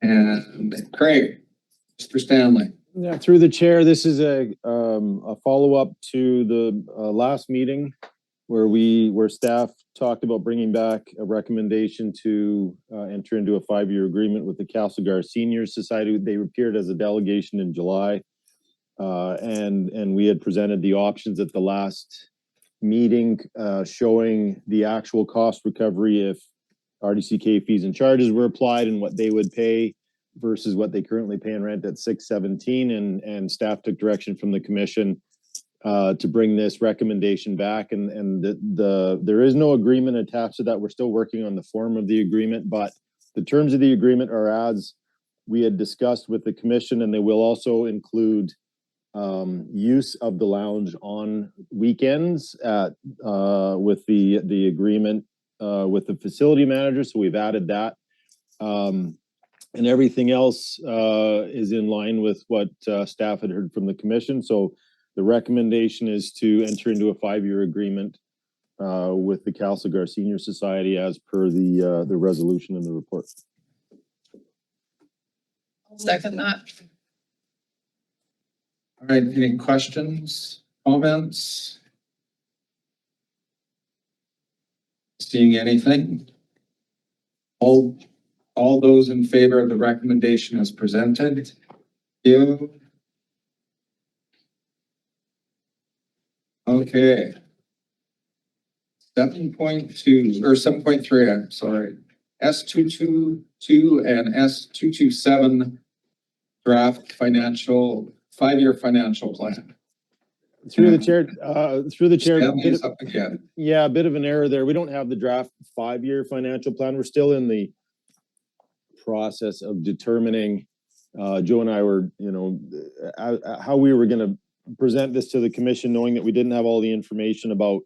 And Craig, Mr. Stanley. Yeah, through the chair, this is a follow-up to the last meeting where staff talked about bringing back a recommendation to enter into a 5-year agreement with the Castlegar Seniors Society. They appeared as a delegation in July, and we had presented the options at the last meeting, showing the actual cost recovery if RDCK fees and charges were applied and what they would pay versus what they currently pay in rent at 617, and staff took direction from the commission to bring this recommendation back, and there is no agreement attached to that. We're still working on the form of the agreement, but the terms of the agreement are as we had discussed with the commission, and they will also include use of the lounge on weekends with the agreement with the facility manager. So we've added that. And everything else is in line with what staff had heard from the commission. So the recommendation is to enter into a 5-year agreement with the Castlegar Senior Society as per the resolution in the report. Second that. All right, any questions, comments? Seeing anything? All those in favor of the recommendation as presented? You. Okay. 7.2 or 7.3, I'm sorry. S222 and S227 draft 5-year financial plan. Through the chair, Stanley is up again. yeah, a bit of an error there. We don't have the draft 5-year financial plan. We're still in the process of determining, Joe and I were, how we were gonna present this to the commission, knowing that we didn't have all the information about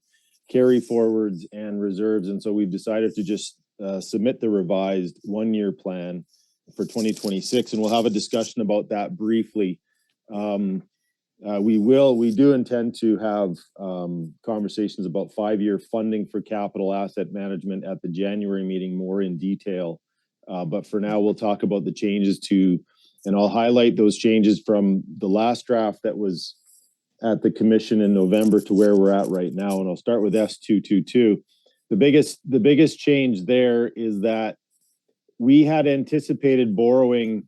carry forwards and reserves. And so we've decided to just submit the revised 1-year plan for 2026, and we'll have a discussion about that briefly. We do intend to have conversations about 5-year funding for capital asset management at the January meeting more in detail. But for now, we'll talk about the changes and I'll highlight those changes from the last draft that was at the commission in November to where we're at right now. And I'll start with S222. The biggest change there is that we had anticipated borrowing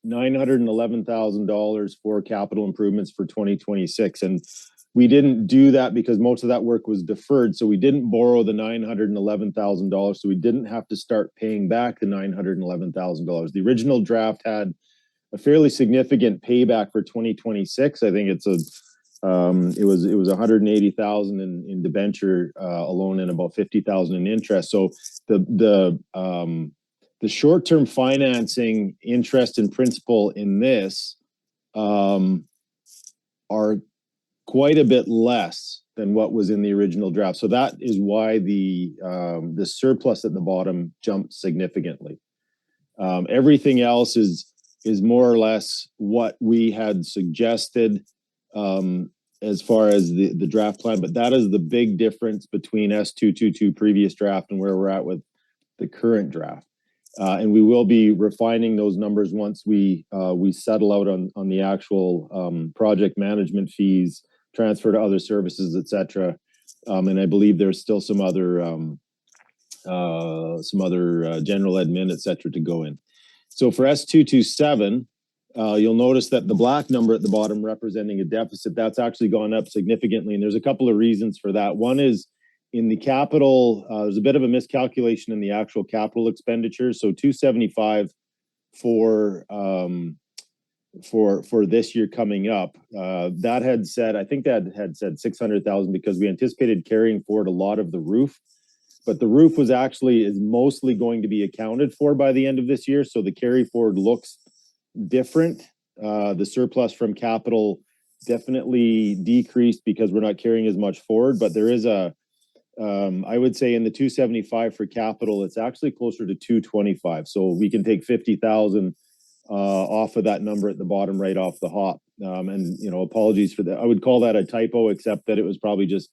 $911,000 for capital improvements for 2026. And we didn't do that because most of that work was deferred. So we didn't borrow the $911,000. So we didn't have to start paying back the $911,000. The original draft had a fairly significant payback for 2026. I think it was 180,000 in debenture alone and about 50,000 in interest. So the short-term financing interest and principal in this are quite a bit less than what was in the original draft. So that is why the surplus at the bottom jumped significantly. Everything else is more or less what we had suggested as far as the draft plan, but that is the big difference between S222 previous draft and where we're at with the current draft. And we will be refining those numbers once we settle out on the actual project management fees, transfer to other services, et cetera. And I believe there's still some other general admin, et cetera, to go in. So for S227, you'll notice that the black number at the bottom representing a deficit, that's actually gone up significantly. And there's a couple of reasons for that. One is in the capital, there's a bit of a miscalculation in the actual capital expenditures. So 275 for this year coming up, that had said, I think that had said 600,000 because we anticipated carrying forward a lot of the roof. But the roof is mostly going to be accounted for by the end of this year. So the carry forward looks different. The surplus from capital definitely decreased because we're not carrying as much forward, but there is I would say in the 275 for capital, it's actually closer to 225. So we can take 50,000 off of that number at the bottom right off the hop. And apologies for that. I would call that a typo, except that it was probably just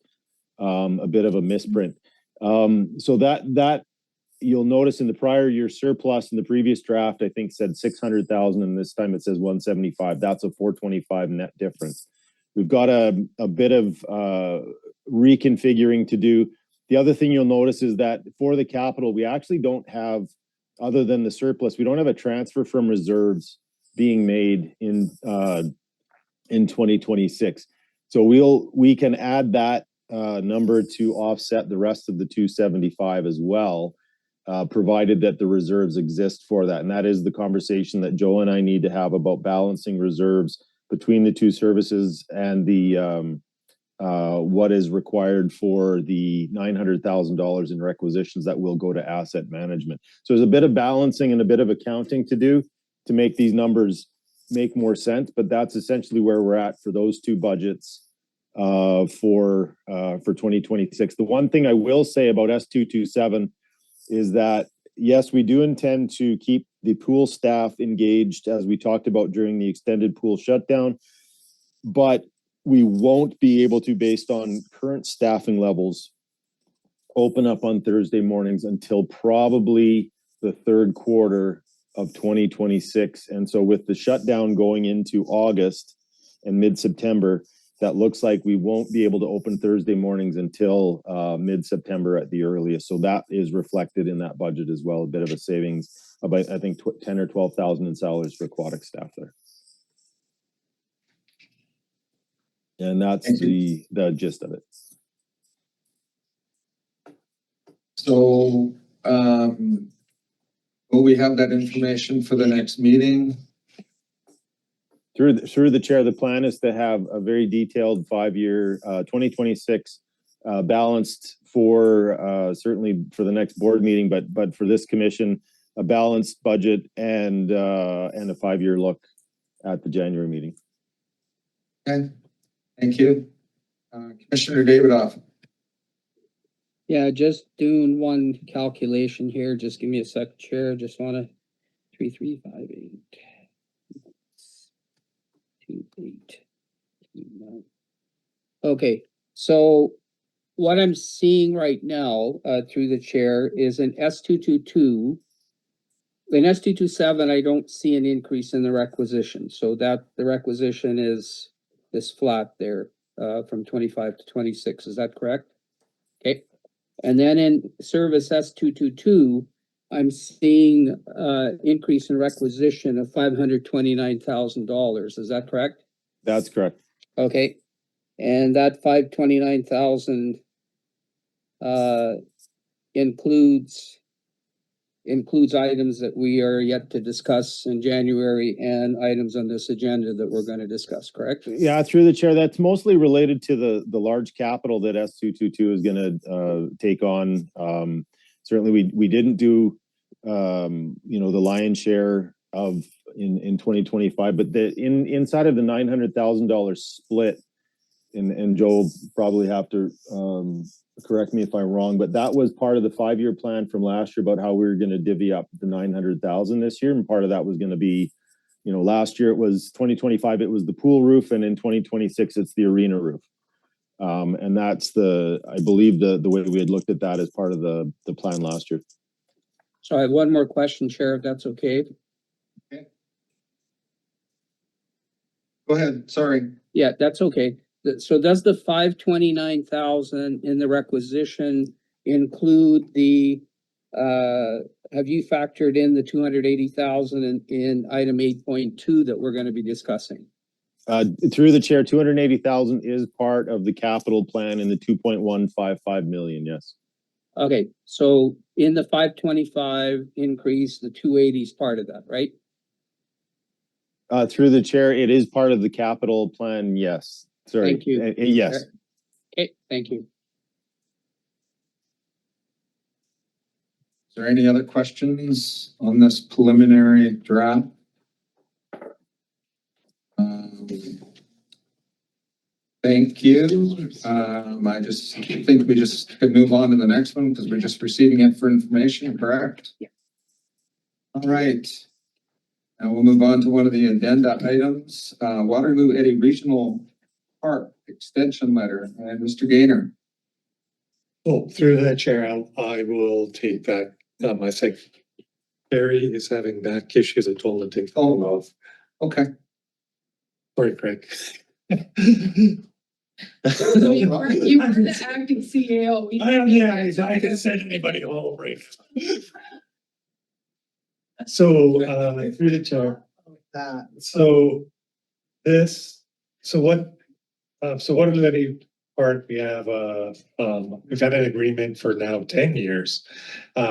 a bit of a misprint. So that you'll notice in the prior year surplus in the previous draft, I think said 600,000, and this time it says 175. That's a 425 net difference. We've got a bit of reconfiguring to do. The other thing you'll notice is that for the capital, we actually don't have, other than the surplus, we don't have a transfer from reserves being made in 2026. So we can add that number to offset the rest of the 275 as well, provided that the reserves exist for that. And that is the conversation that Joe and I need to have about balancing reserves between the two services and the what is required for the $900,000 in requisitions that will go to asset management. So there's a bit of balancing and a bit of accounting to do to make these numbers make more sense, but that's essentially where we're at for those two budgets for 2026. The one thing I will say about S227 is that, yes, we do intend to keep the pool staff engaged, as we talked about during the extended pool shutdown, but we won't be able to, based on current staffing levels, open up on Thursday mornings until probably the third quarter of 2026. And so with the shutdown going into August and mid-September, that looks like we won't be able to open Thursday mornings until mid-September at the earliest. So that is reflected in that budget as well, a bit of a savings of, I think, 10 or 12,000 in salaries for aquatic staff there. And that's the gist of it. So, will we have that information for the next meeting? Through the chair, the plan is to have a very detailed 5-year, 2026 balanced for certainly for the next board meeting, but for this commission, a balanced budget and a 5-year look at the January meeting. Okay, thank you. Commissioner Davidoff. Yeah, just doing one calculation here. Just give me a sec, Chair. Just wanna 3358. 28. Okay, so what I'm seeing right now, through the chair is an S222. In S227, I don't see an increase in the requisition, so that the requisition is flat there, from 25 to 26. Is that correct? Okay, and then in service S222, I'm seeing increase in requisition of $529,000. Is that correct? That's correct. Okay, and that 529,000 includes items that we are yet to discuss in January and items on this agenda that we're going to discuss, correct? Yeah, through the chair, that's mostly related to the large capital that S222 is going to take on. Certainly, we didn't do the lion's share of in 2025, but inside of the $900,000 split, and Joe will probably have to correct me if I'm wrong, but that was part of the 5-year plan from last year about how we were going to divvy up the 900,000 this year, and part of that was going to be, last year it was 2025, it was the pool roof, and in 2026 it's the arena roof, and that's I believe the way we had looked at that as part of the plan last year. So I have one more question, Chair, if that's okay. Okay. Go ahead. Sorry. Yeah, that's okay. So does the 529,000 in the requisition include have you factored in the 280,000 in item 8.2 that we're going to be discussing? Through the chair, 280,000 is part of the capital plan in the 2.155 million. Yes. Okay, so in the 525 increase, the 280 is part of that, right? Through the chair, it is part of the capital plan. Yes. Sorry. Thank you. Yes. Okay, thank you. Is there any other questions on this preliminary draft? Thank you. I just think we just could move on to the next one because we're just receiving it for information, correct? Yeah. All right. Now we'll move on to one of the addenda items, Waterloo Eddy Regional Park Extension Letter, and Mr. Gaynor. Well, through that chair, I will take back, I think Barry is having back issues. I told him to take them off. Okay. Sorry, Craig. So you were the acting CEO. I can send anybody home, right? So, through the chair. So Waterloo Park, we have we've had an agreement for now 10 years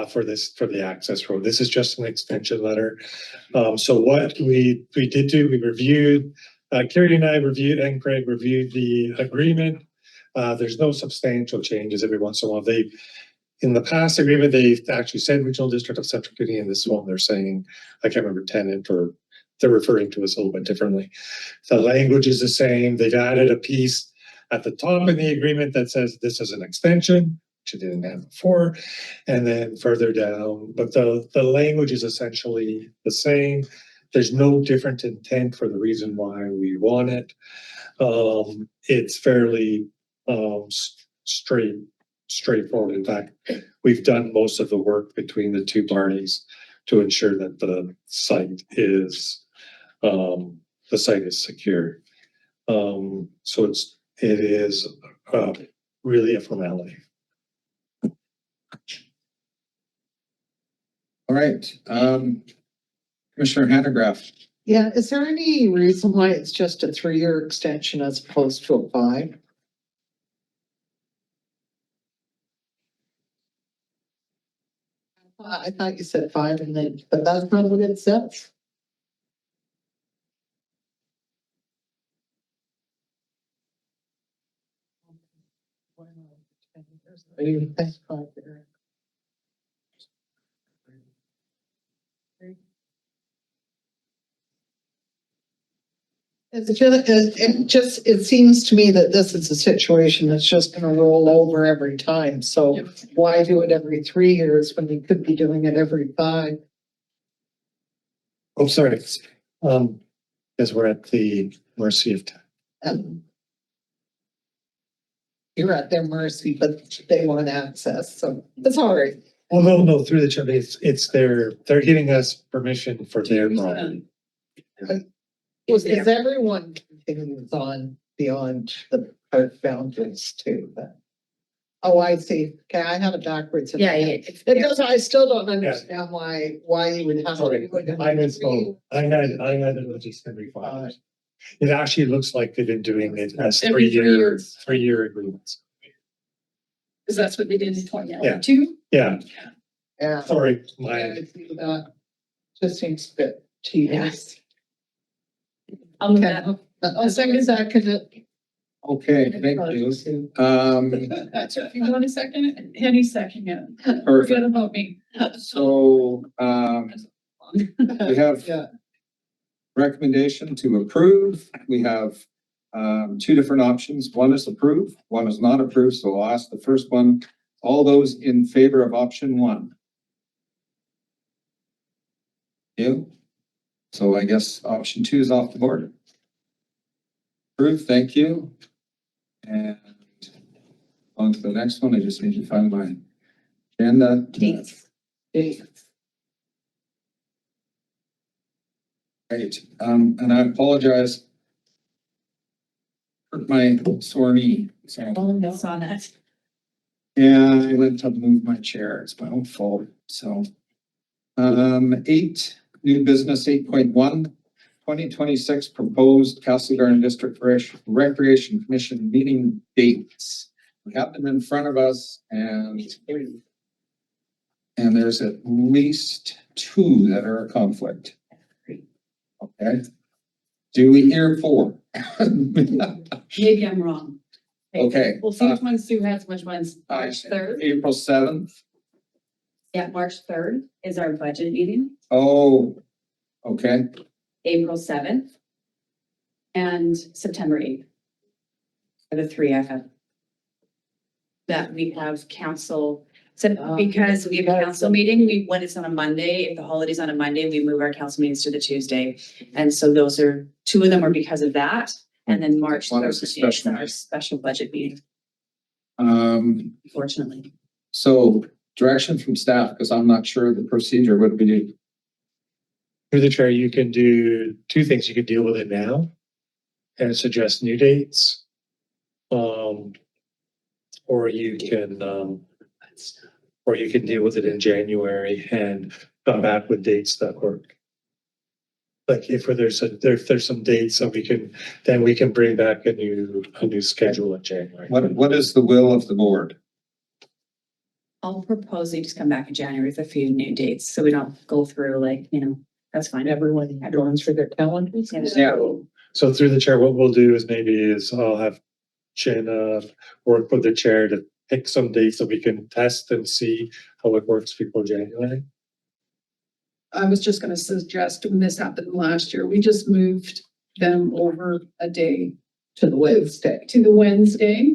for the access road. This is just an extension letter. So what we did do, we reviewed, Carrie and I reviewed, and Craig reviewed the agreement. There's no substantial changes. Every once in a while, in the past agreement, they actually said Regional District of Central Kootenay. In this one, they're saying, I can't remember, tenant, or they're referring to us a little bit differently. The language is the same. They've added a piece at the top of the agreement that says this is an extension, which it didn't have before, and then further down, but the language is essentially the same. There's no different intent for the reason why we want it. It's fairly straightforward. In fact, we've done most of the work between the two parties to ensure that the site is secure. So it is really a formality. All right. Commissioner Hanegraaff. Yeah, is there any reason why it's just a 3-year extension as opposed to a 5? I thought you said 5 but that's not what it says. What do you think, Roger? It seems to me that this is a situation that's just gonna roll over every time, so Yep. why do it every 3 years when you could be doing it every 5? Oh, sorry. Because we're at the mercy of time. You're at their mercy, but they want access, so it's all right. Well, no, through the chair, they're giving us permission for their property. Because everyone continues on beyond the park boundaries too, but. Oh, I see. Okay, I have it backwards. in my head. It does, I still don't understand why you would have. Sorry, I misspoke. I had it just every 5 years. It actually looks like they've been doing it as Every 3 years. 3-year agreements. Cause that's what they did in twenty Yeah. two. Yeah, Yeah. sorry, Yeah, my, I see that. Just seems a bit tedious. I'll move Okay. that. I'll second it. Okay, thank you. That's right. You want a second? Henny second it. Forget Perfect. about me. So, we have Yeah. recommendation to approve. We have, 2 different options. One is approve, one is not approved. So I'll ask the first one. All those in favor of option 1? You? So I guess option 2 is off the board. Approved, thank you. And on to the next one. I just need to find my agenda. Dates. Right, and I apologize for my sore knee. So, Oh, no. Saw that. yeah, I went to move my chair. It's my own fault. So, 8, new business 8.1, 2026 proposed Castlegar District Recreation Commission meeting dates. We have them in front of us and there's at least 2 that are a conflict. Okay. Do we hear 4? Maybe I'm wrong. Okay. We'll see which ones Sue has, which ones. March 3rd. April 7th. Yeah, March 3rd is our budget meeting. Oh, okay. April 7th. And September 8th. Are the 3 I have. That we have council, so because we have a council meeting, when it's on a Monday, if the holiday's on a Monday, we move our council meetings to the Tuesday. And so those are, 2 of them are because of that. And then March One 3rd is a is special our special budget meeting, unfortunately. So direction from staff, because I'm not sure the procedure would be. through the chair, you can do 2 things. You could deal with it now and suggest new dates. Or you can deal with it in January and come back with dates that work. Like if there's some dates that we can bring back a new schedule in January. What is the will of the board? I'll propose they just come back in January with a few new dates, so we don't go through that's fine. Everyone going through their calendars. Yeah. So through the chair, what we'll do is I'll have Jenna work with the chair to pick some dates that we can test and see how it works before January. I was just gonna suggest when this happened last year, we just moved them over a day To the Wednesday. to the Wednesday.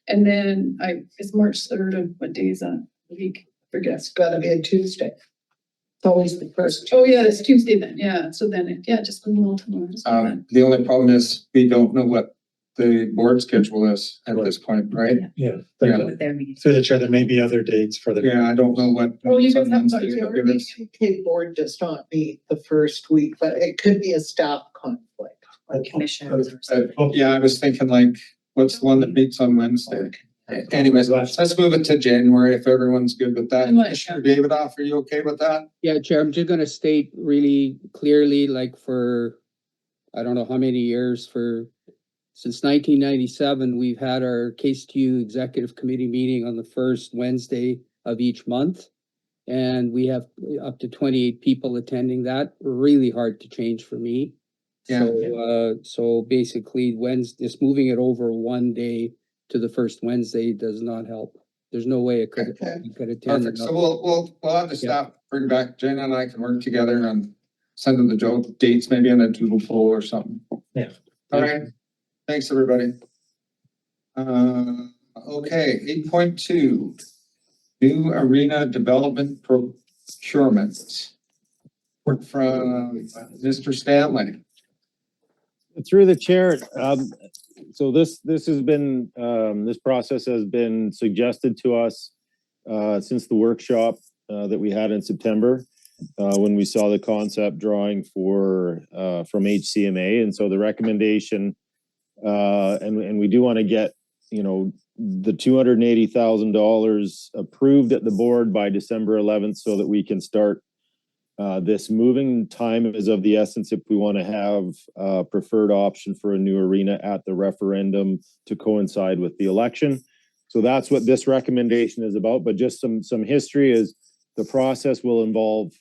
And then it's March 3rd, and what day is that week? Forget. It's gotta be a Tuesday. It's always the first. Oh, yeah, it's Tuesday then, yeah, so then, just move on tomorrow. The only problem is we don't know what the board schedule is at this point, right? Yeah. Yeah. With their meetings. Through the chair, there may be other dates for the. Yeah, I don't know what. Oh, you guys have- Wednesdays will give us. The board does not meet the first week, but it could be a staff conflict. Or commissioners or something. Yeah, I was thinking like, what's the one that meets on Wednesday? Anyways, let's move it to January if everyone's good with that. I'm like, Commissioner Davidoff, are you okay with that? Yeah, Chair, I'm just gonna state really clearly, like for, I don't know how many years, since 1997, we've had our Case Q Executive Committee meeting on the first Wednesday of each month. And we have up to 28 people attending that. Really hard to change for me. Yeah. So basically just moving it over one day to the first Wednesday does not help there's no way it could have turned Perfect. So out. we'll have the staff bring back, Jen and I can work together and send them the dates, maybe on a doodle poll or something. Yeah. All right. Thanks, everybody. Okay, 8.2, new arena development procurement. Work from Mr. Stanley. Through the chair, so this has been, this process has been suggested to us since the workshop that we had in September, when we saw the concept drawing for from HCMA. And so the recommendation, and we do want to get, you know, the $280,000 approved at the board by December 11th so that we can start this moving. Time is of the essence if we want to have a preferred option for a new arena at the referendum to coincide with the election. So that's what this recommendation is about. But just some history is the process will involve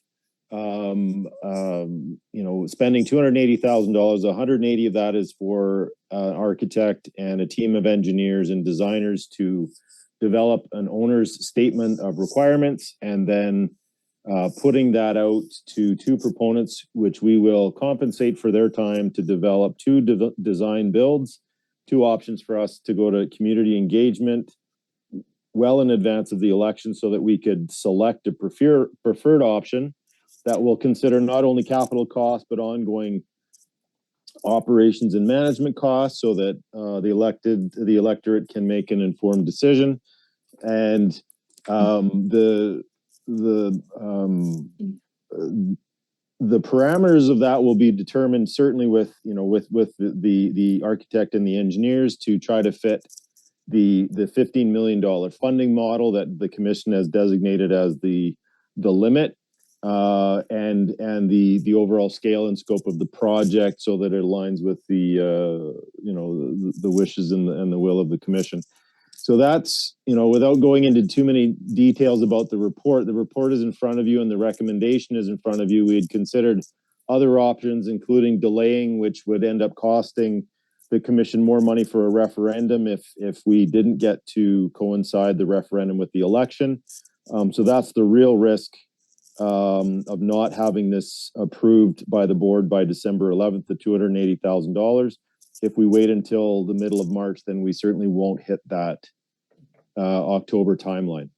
you know, spending $280,000. 180 of that is for an architect and a team of engineers and designers to develop an owner's statement of requirements, and then putting that out to two proponents, which we will compensate for their time to develop two design builds, two options for us to go to community engagement well in advance of the election so that we could select a preferred option that will consider not only capital costs, but ongoing operations and management costs so that the electorate can make an informed decision. And the parameters of that will be determined certainly with, you know, with the architect and the engineers to try to fit the $15 million funding model that the commission has designated as the limit, and the overall scale and scope of the project so that it aligns with the you know, the wishes and the will of the commission. So that's, you know, without going into too many details about the report is in front of you and the recommendation is in front of you. We had considered other options, including delaying, which would end up costing the commission more money for a referendum if we didn't get to coincide the referendum with the election. So that's the real risk of not having this approved by the board by December 11th, the $280,000. If we wait until the middle of March, then we certainly won't hit that October timeline.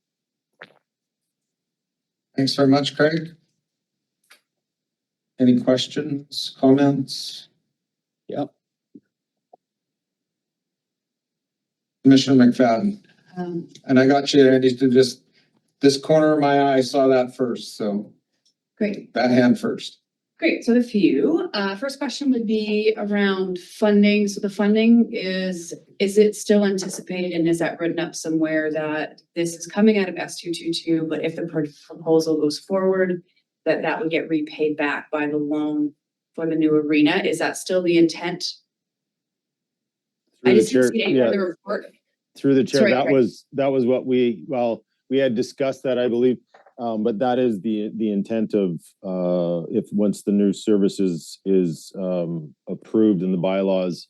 Thanks very much, Craig. Any questions, comments? Yep. Commissioner McFadden, and I got you, Andy, to just this corner of my eye saw that first, so Great. that hand first. Great, so a few. First question would be around funding. So the funding is it still anticipated, and is that written up somewhere that this is coming out of S222, but if the proposal goes forward, that would get repaid back by the loan for the new arena? Is that still the intent? I just didn't see any other report. Through the chair, Sorry, that Craig. was what we had discussed that, I believe. But that is the intent of if once the new services is approved and the bylaws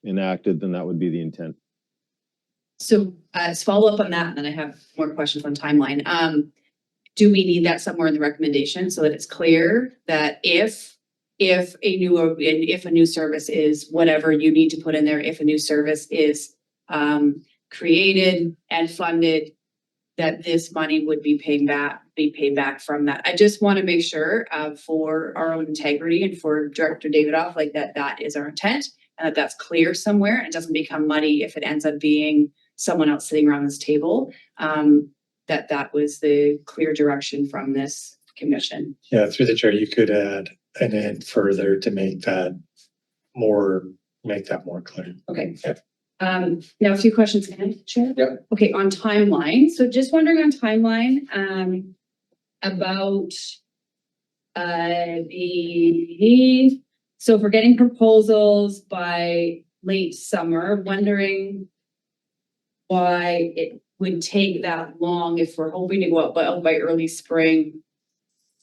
enacted, then that would be the intent. So as follow up on that, and then I have more questions on timeline. Do we need that somewhere in the recommendation so that it's clear that if a new service is whatever you need to put in there, if a new service is created and funded, that this money would be paid back from that? I just want to make sure for our own integrity and for Director Davidoff, like that is our intent, and that's clear somewhere, and it doesn't become muddy if it ends up being someone else sitting around this table. That was the clear direction from this commission. Yeah, through the chair, you could add an end further to make that more clear. Okay. Yeah. Now a few questions, can I, Chair? Yeah. Okay, on timeline. So just wondering on timeline, about so if we're getting proposals by late summer, wondering why it would take that long if we're hoping to go out by early spring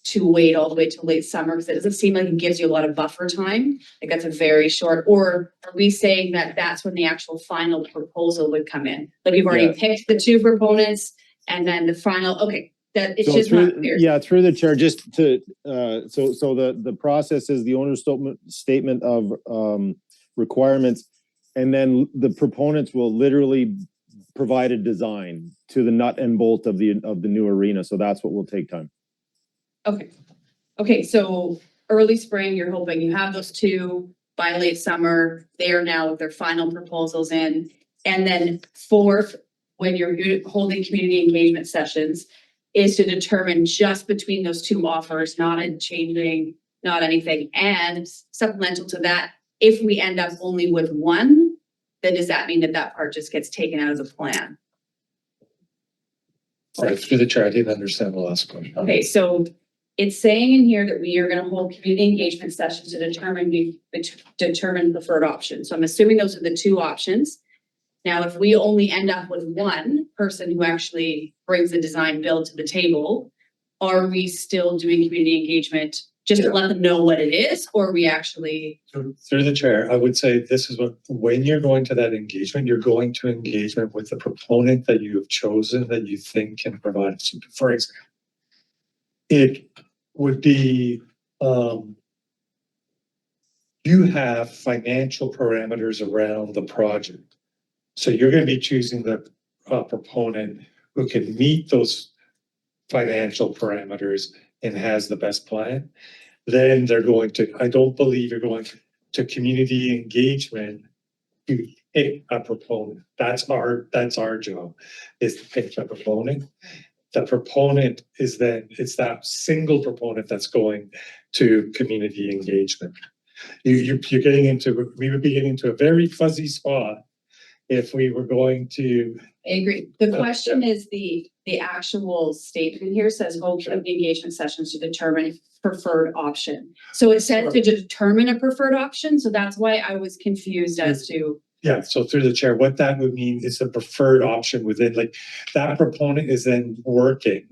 to wait all the way till late summer, because it doesn't seem like it gives you a lot of buffer time. Like that's a very short, or are we saying that that's when the actual final proposal would come in? Like we've already picked the two proponents And then the final, okay, that it's So just not through, clear. yeah, through the chair, just to, so the process is the owner's statement of, requirements. And then the proponents will literally provide a design to the nut and bolt of the new arena. So that's what will take time. Okay. Okay, so early spring, you're hoping you have those two by late summer. They are now with their final proposals in. And then fourth, when you're holding community engagement sessions, is to determine just between those two offers, not in changing, not anything. And supplemental to that, if we end up only with one, then does that mean that that part just gets taken out of the plan? Sorry, through the chair, I didn't understand the last question. Okay, so it's saying in here that we are gonna hold community engagement sessions to determine preferred options. So I'm assuming those are the two options. Now, if we only end up with one person who actually brings the design build to the table, are we still doing community engagement just to let them know what it is, or are we actually? Through the chair, I would say this is what, when you're going to that engagement, you're going to engagement with the proponent that you have chosen that you think can provide. So for example, it would be, you have financial parameters around the project. So you're going to be choosing the proponent who can meet those financial parameters and has the best plan. Then they're going to, I don't believe you're going to community engagement to pick a proponent. That's our job, is to pick a proponent. The proponent is then, it's that single proponent that's going to community engagement. You're getting into, we would be getting into a very fuzzy spot if we were going to. I agree. The question is the actual statement here says hold engagement sessions to determine preferred option. So it says to determine a preferred option. So that's why I was confused as to. Yeah, so through the chair, what that would mean is the preferred option within, like, that proponent is then working.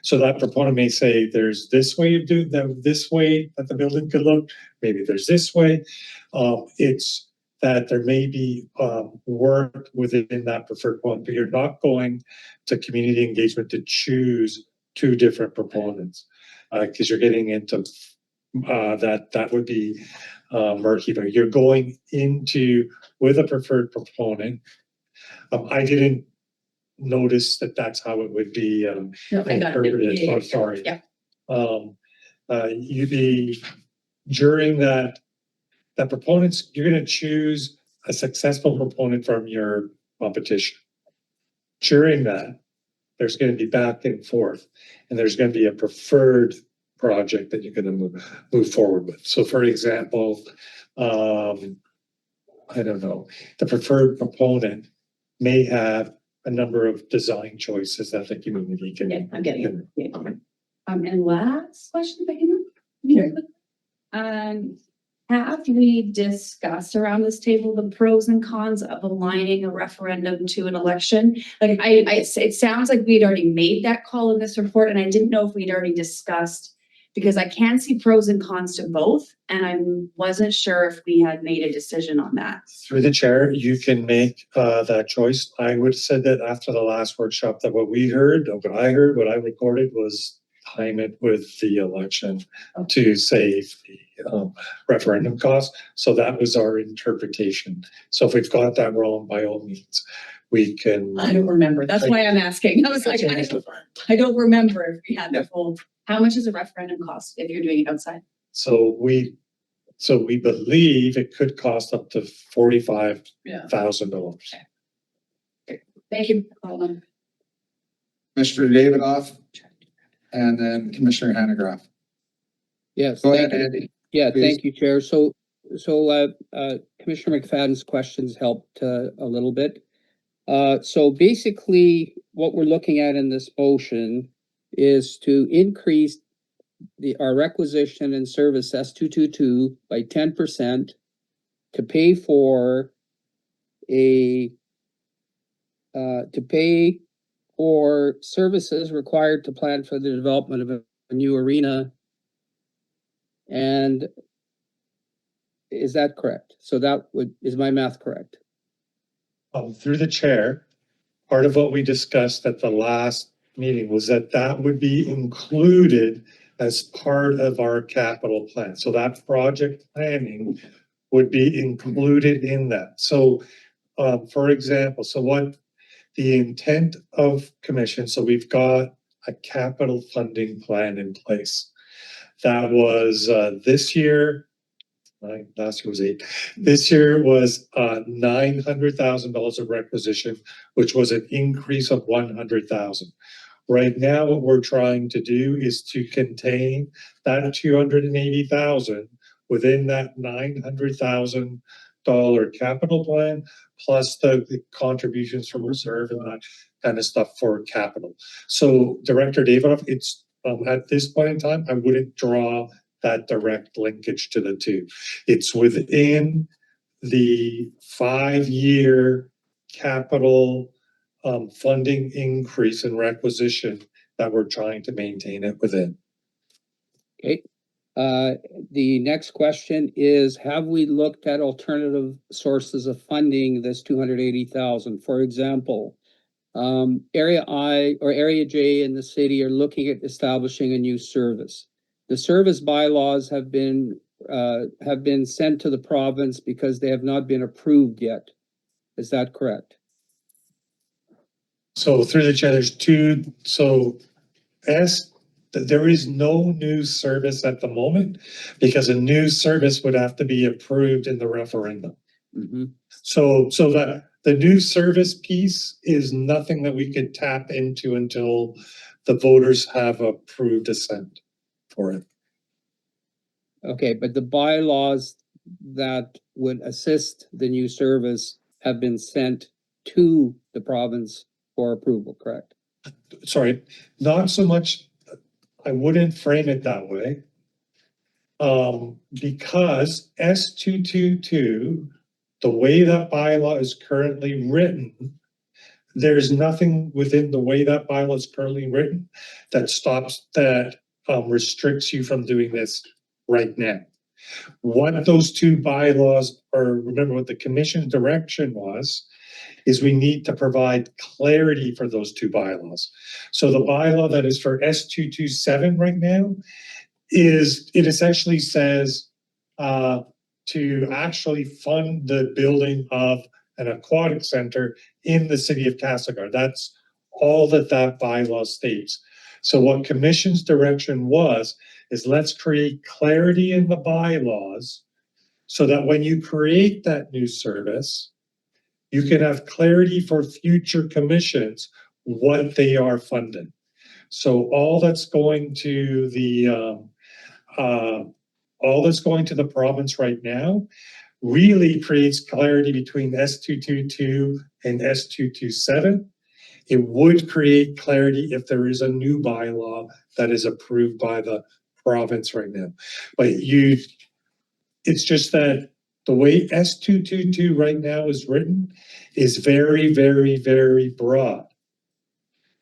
So that proponent may say, there's this way of doing that, this way that the building could look, maybe there's this way. It's that there may be work within that preferred one, but you're not going to community engagement to choose two different proponents. Because you're getting into that would be murky, but you're going into with a preferred proponent. I didn't notice that that's how it would be No, I got it. interpreted. Yeah. Oh, sorry. Yeah. You'd be during that proponents, you're going to choose a successful proponent from your competition. During that, there's going to be back and forth, and there's going to be a preferred project that you're going to move forward with. So, for example, I don't know, the preferred proponent may have a number of design choices that the community can. Yeah, I'm getting it. Yeah. And last question, Becky. Have we discussed around this table the pros and cons of aligning a referendum to an election? Like it sounds like we'd already made that call in this report, and I didn't know if we'd already discussed, because I can see pros and cons to both, and I wasn't sure if we had made a decision on that. Through the chair, you can make that choice. I would have said that after the last workshop, that what I recorded was time it with the election to save the referendum costs. So that was our interpretation. So if we've got that wrong, by all means, we can. I don't remember. That's why I'm asking. I was like, I don't remember if we had the full. How much does a referendum cost if you're doing it outside? So we believe it could cost up to $45,000. Thank you. Mr. Davidoff, and then Commissioner Hanegraaff. Yes. Go ahead, thank you. Andy. Yeah, Please. thank you, Chair. So Commissioner McFadden's questions helped a little bit. So basically, what we're looking at in this motion is to increase our requisition and service S222 by 10% to pay for services required to plan for the development of a new arena. And is that correct? So is my math correct? Through the chair, part of what we discussed at the last meeting was that that would be included as part of our capital plan. So that project planning would be included in that. So, for example, so what the intent of commission, so we've got a capital funding plan in place. That was, this year, last year was 8. This year was $900,000 of requisition, which was an increase of 100,000. Right now, what we're trying to do is to contain that 280,000 within that $900,000 capital plan, plus the contributions from reserve and that kind of stuff for capital. So Director Davidoff, it's at this point in time, I wouldn't draw that direct linkage to the two. It's within the 5-year capital funding increase and requisition that we're trying to maintain it within. Okay. The next question is, have we looked at alternative sources of funding this 280,000? For example, Area I or Area J in the city are looking at establishing a new service. The service bylaws have been sent to the province because they have not been approved yet. Is that correct? So through the chair, there's two. So there is no new service at the moment because a new service would have to be approved in the referendum. Mm-hmm. So that the new service piece is nothing that we could tap into until the voters have approved assent for it. Okay, but the bylaws that would assist the new service have been sent to the province for approval, correct? Sorry, not so much, I wouldn't frame it that way. Because S222, the way that bylaw is currently written, there's nothing within the way that bylaw is currently written that restricts you from doing this right now. What those two bylaws are, remember what the commission's direction was, is we need to provide clarity for those two bylaws. So the bylaw that is for S227 right now is, it essentially says to actually fund the building of an aquatic center in the city of Castlegar. That's all that bylaw states. So what commission's direction was, is let's create clarity in the bylaws so that when you create that new service, you can have clarity for future commissions, what they are funding. So all that's going to the province right now really creates clarity between S222 and S227. It would create clarity if there is a new bylaw that is approved by the province right now. But it's just that the way S222 right now is written is very, very, very broad.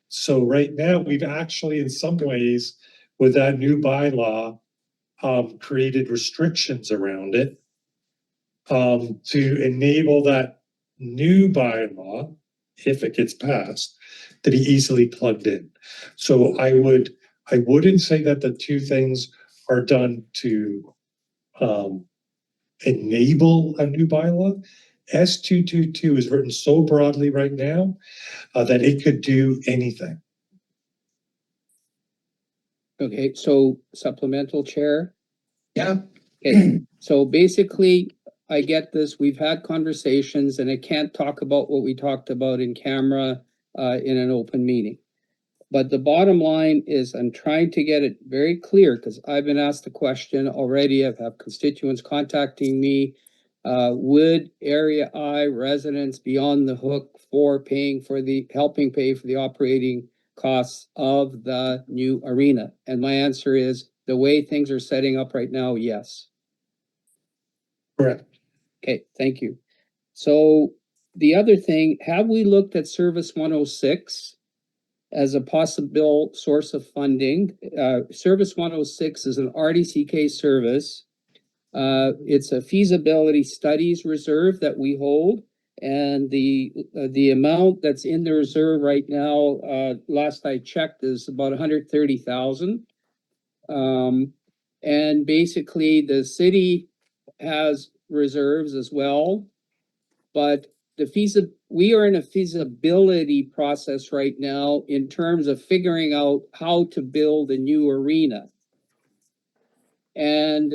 So right now, we've actually, in some ways, with that new bylaw, created restrictions around it to enable that new bylaw, if it gets passed, to be easily plugged in. So I wouldn't say that the two things are done to enable a new bylaw. S222 is written so broadly right now that it could do anything. Okay, so supplemental chair. Yeah. Okay, so basically, I get this. We've had conversations and I can't talk about what we talked about in camera in an open meeting. But the bottom line is I'm trying to get it very clear because I've been asked the question already. I've had constituents contacting me. Would Area I residents be on the hook for helping pay for the operating costs of the new arena? And my answer is the way things are setting up right now, yes. Correct. Okay, thank you. So the other thing, have we looked at Service 106 as a possible source of funding? Service 106 is an RDCK service. It's a feasibility studies reserve that we hold, And the amount that's in the reserve right now, last I checked, is about 130,000. And basically the city has reserves as well. But we are in a feasibility process right now in terms of figuring out how to build a new arena. And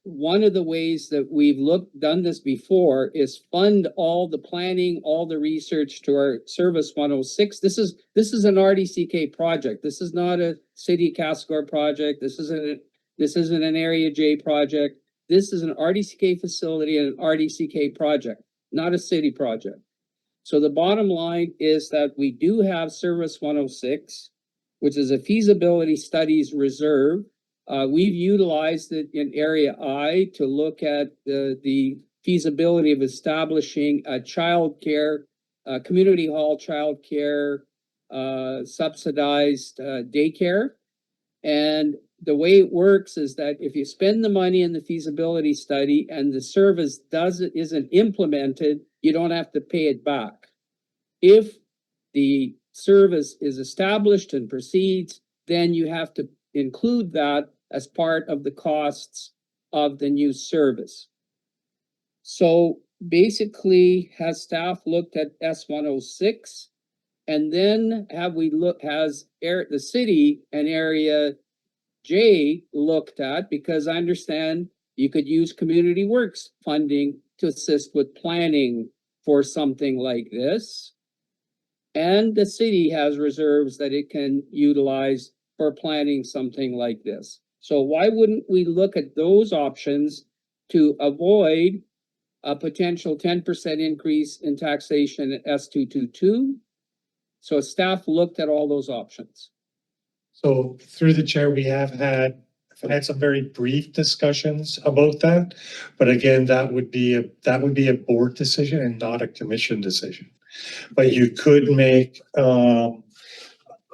one of the ways that we've done this before is fund all the planning, all the research to our Service 106. This is an RDCK project. This is not a City Castlegar project. This isn't an Area J project. This is an RDCK facility and an RDCK project, not a city project. So the bottom line is that we do have Service 106, which is a feasibility studies reserve. We've utilized it in Area I to look at the feasibility of establishing a childcare, community hall childcare, subsidized daycare. And the way it works is that if you spend the money in the feasibility study and the service isn't implemented, you don't have to pay it back. If the service is established and proceeds, then you have to include that as part of the costs of the new service. So basically, has staff looked at S106? And then has the city and Area J looked at, because I understand you could use community works funding to assist with planning for something like this. And the city has reserves that it can utilize for planning something like this. So why wouldn't we look at those options to avoid a potential 10% increase in taxation at S222? So staff looked at all those options. So through the chair, we have had some very brief discussions about that. But again, that would be a board decision and not a commission decision. But you could make a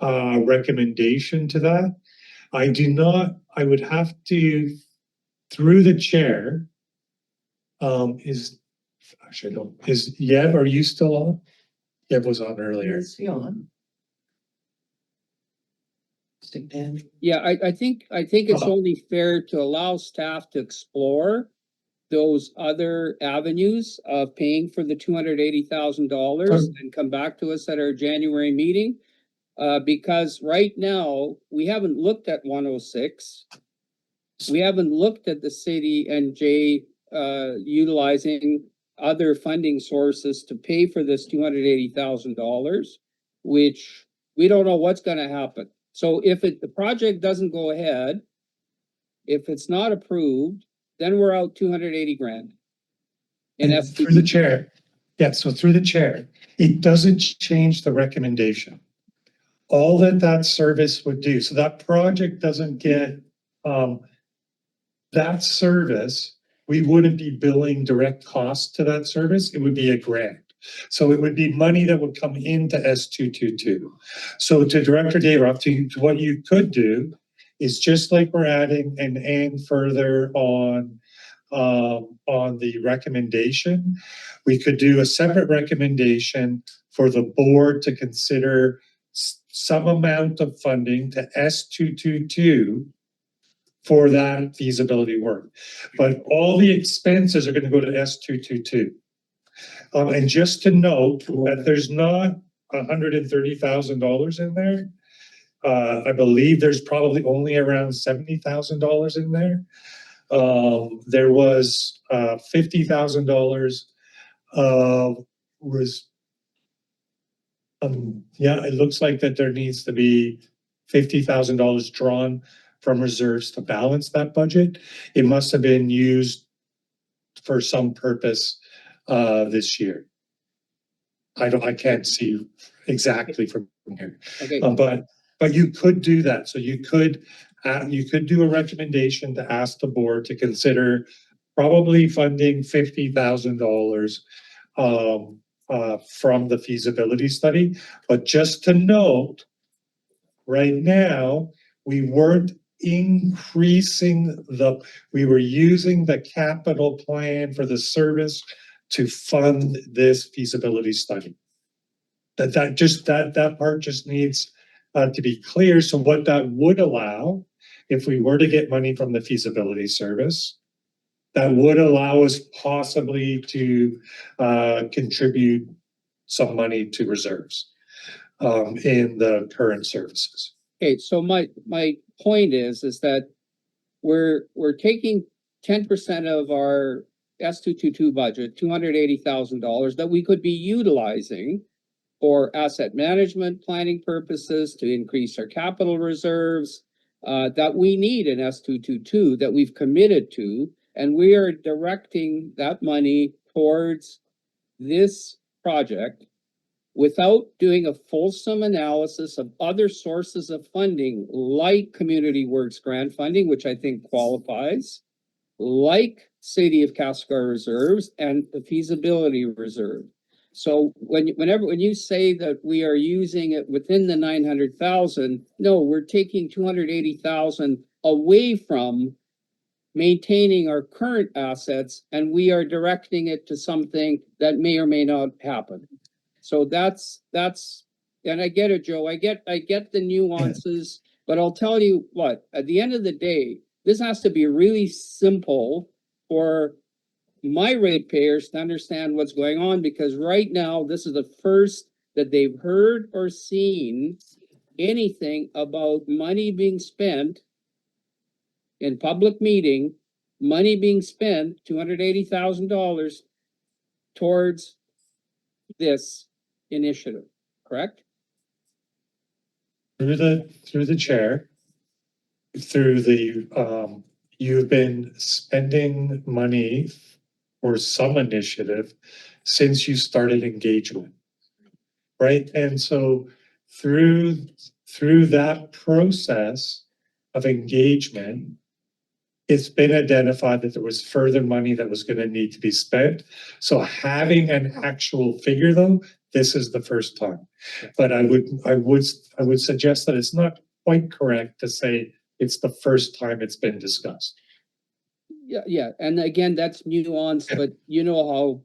recommendation to that. I would have to, through the chair, is Yev, are you still on? Yev was on earlier. Yeah, I think it's only fair to allow staff to explore those other avenues of paying for the $280,000 and come back to us at our January meeting. Because right now, we haven't looked at 106. We haven't looked at the city and J utilizing other funding sources to pay for this $280,000, which we don't know what's going to happen. So if the project doesn't go ahead, if it's not approved, then we're out 280 grand. And through the chair. Yeah, so through the chair, it doesn't change the recommendation. All that service would do, so that project doesn't get, that service, we wouldn't be billing direct costs to that service, it would be a grant. So it would be money that would come into S222. So to Director Dayroff, to what you could do is just like we're adding an and further on the recommendation, we could do a separate recommendation for the board to consider some amount of funding to S222 for that feasibility work. But all the expenses are going to go to S222. And just to note that there's not $130,000 in there. I believe there's probably only around $70,000 in there. There was $50,000 it looks like that there needs to be $50,000 drawn from reserves to balance that budget. It must have been used for some purpose this year. I can't see exactly from here. Okay. But you could do that. So you could do a recommendation to ask the board to consider probably funding $50,000 from the feasibility study. But just to note, right now, we weren't increasing we were using the capital plan for the service to fund this feasibility study. That part just needs to be clear. So what that would allow, if we were to get money from the feasibility service, that would allow us possibly to contribute some money to reserves in the current services. Okay, so my point is that we're taking 10% of our S222 budget, $280,000 that we could be utilizing for asset management planning purposes to increase our capital reserves that we need in S222 that we've committed to, and we are directing that money towards this project without doing a fulsome analysis of other sources of funding, like Community Works grant funding, which I think qualifies, like City of Castlegar reserves and the feasibility reserve. So when you say that we are using it within the 900,000, no, we're taking 280,000 away from maintaining our current assets, and we are directing it to something that may or may not happen. So that's, and I get it, Joe. I get the nuances, but I'll tell you what, at the end of the day, this has to be really simple for my ratepayers to understand what's going on, because right now, this is the first that they've heard or seen anything about money being spent in public meeting, money being spent, $280,000 towards this initiative, correct? Through the chair, you've been spending money for some initiative since you started engagement, right? And so through that process of engagement, it's been identified that there was further money that was going to need to be spent. So having an actual figure, though, this is the first time. But I would suggest that it's not quite correct to say it's the first time it's been discussed. Yeah, and again, that's nuanced, but you know how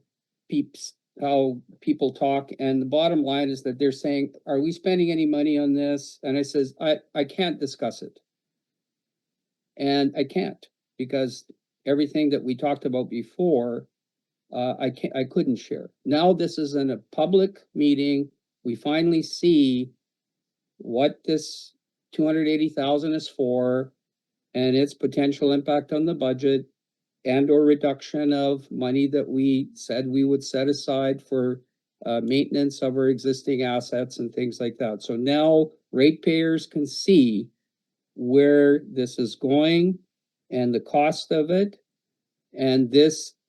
people talk, and the bottom line is that they're saying, "Are we spending any money on this?" And I says, "I can't discuss it, and I can't because everything that we talked about before, I couldn't share. Now this is in a public meeting. We finally see what this 280,000 is for, and its potential impact on the budget, and or reduction of money that we said we would set aside for maintenance of our existing assets and things like that. So now ratepayers can see where this is going and the cost of it. And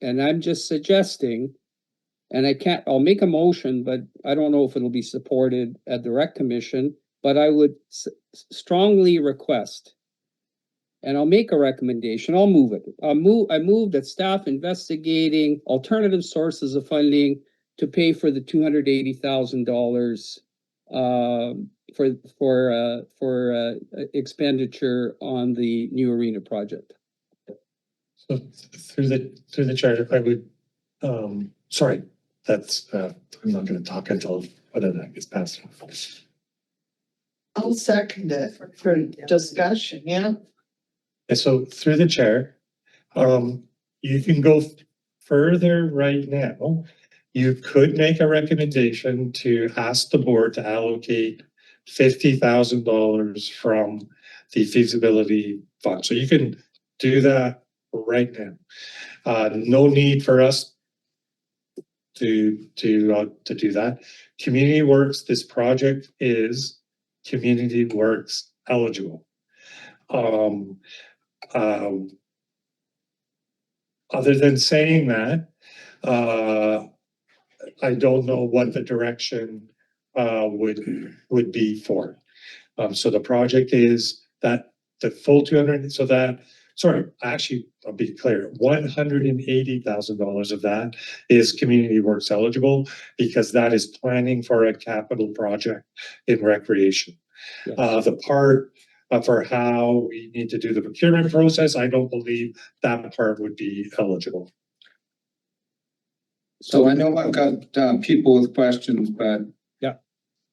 I'm just suggesting, and I'll make a motion, but I don't know if it'll be supported at the Rec Commission, but I would strongly request, and I'll make a recommendation, I'll move it. I move that staff investigating alternative sources of funding to pay for the $280,000 for expenditure on the new arena project. So through the chair, I would, sorry, that's, I'm not going to talk until whether that gets passed. I'll second it for discussion, yeah. And so through the chair, you can go further right now. You could make a recommendation to ask the board to allocate $50,000 from the feasibility fund. So you can do that right now. No need for us to do that. Community Works, this project is Community Works eligible. Other than saying that, I don't know what the direction would be for. So the project is that the full 200, so that, sorry, actually, I'll be clear, $180,000 of that is Community Works eligible because that is planning for a capital project in recreation. Yes. The part for how we need to do the procurement process, I don't believe that part would be eligible. So I know I've got, people with questions, but. Yeah.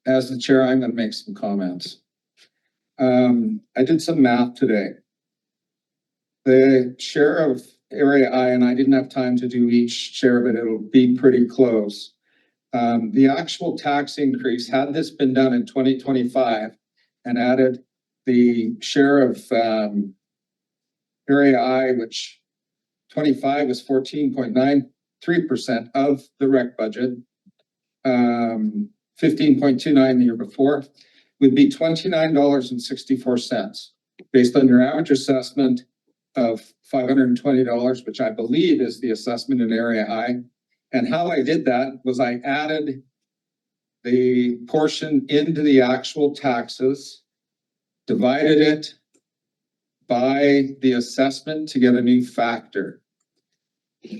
As the chair, I'm gonna make some comments. I did some math today. The share of area I, and I didn't have time to do each share of it, it'll be pretty close. The actual tax increase, had this been done in 2025 and added the share of, area I, which 25 was 14.93% of the rec budget. 15.29 the year before would be $29.64 based on your average assessment of $520, which I believe is the assessment in area I. And how I did that was I added the portion into the actual taxes, divided it by the assessment to get a new factor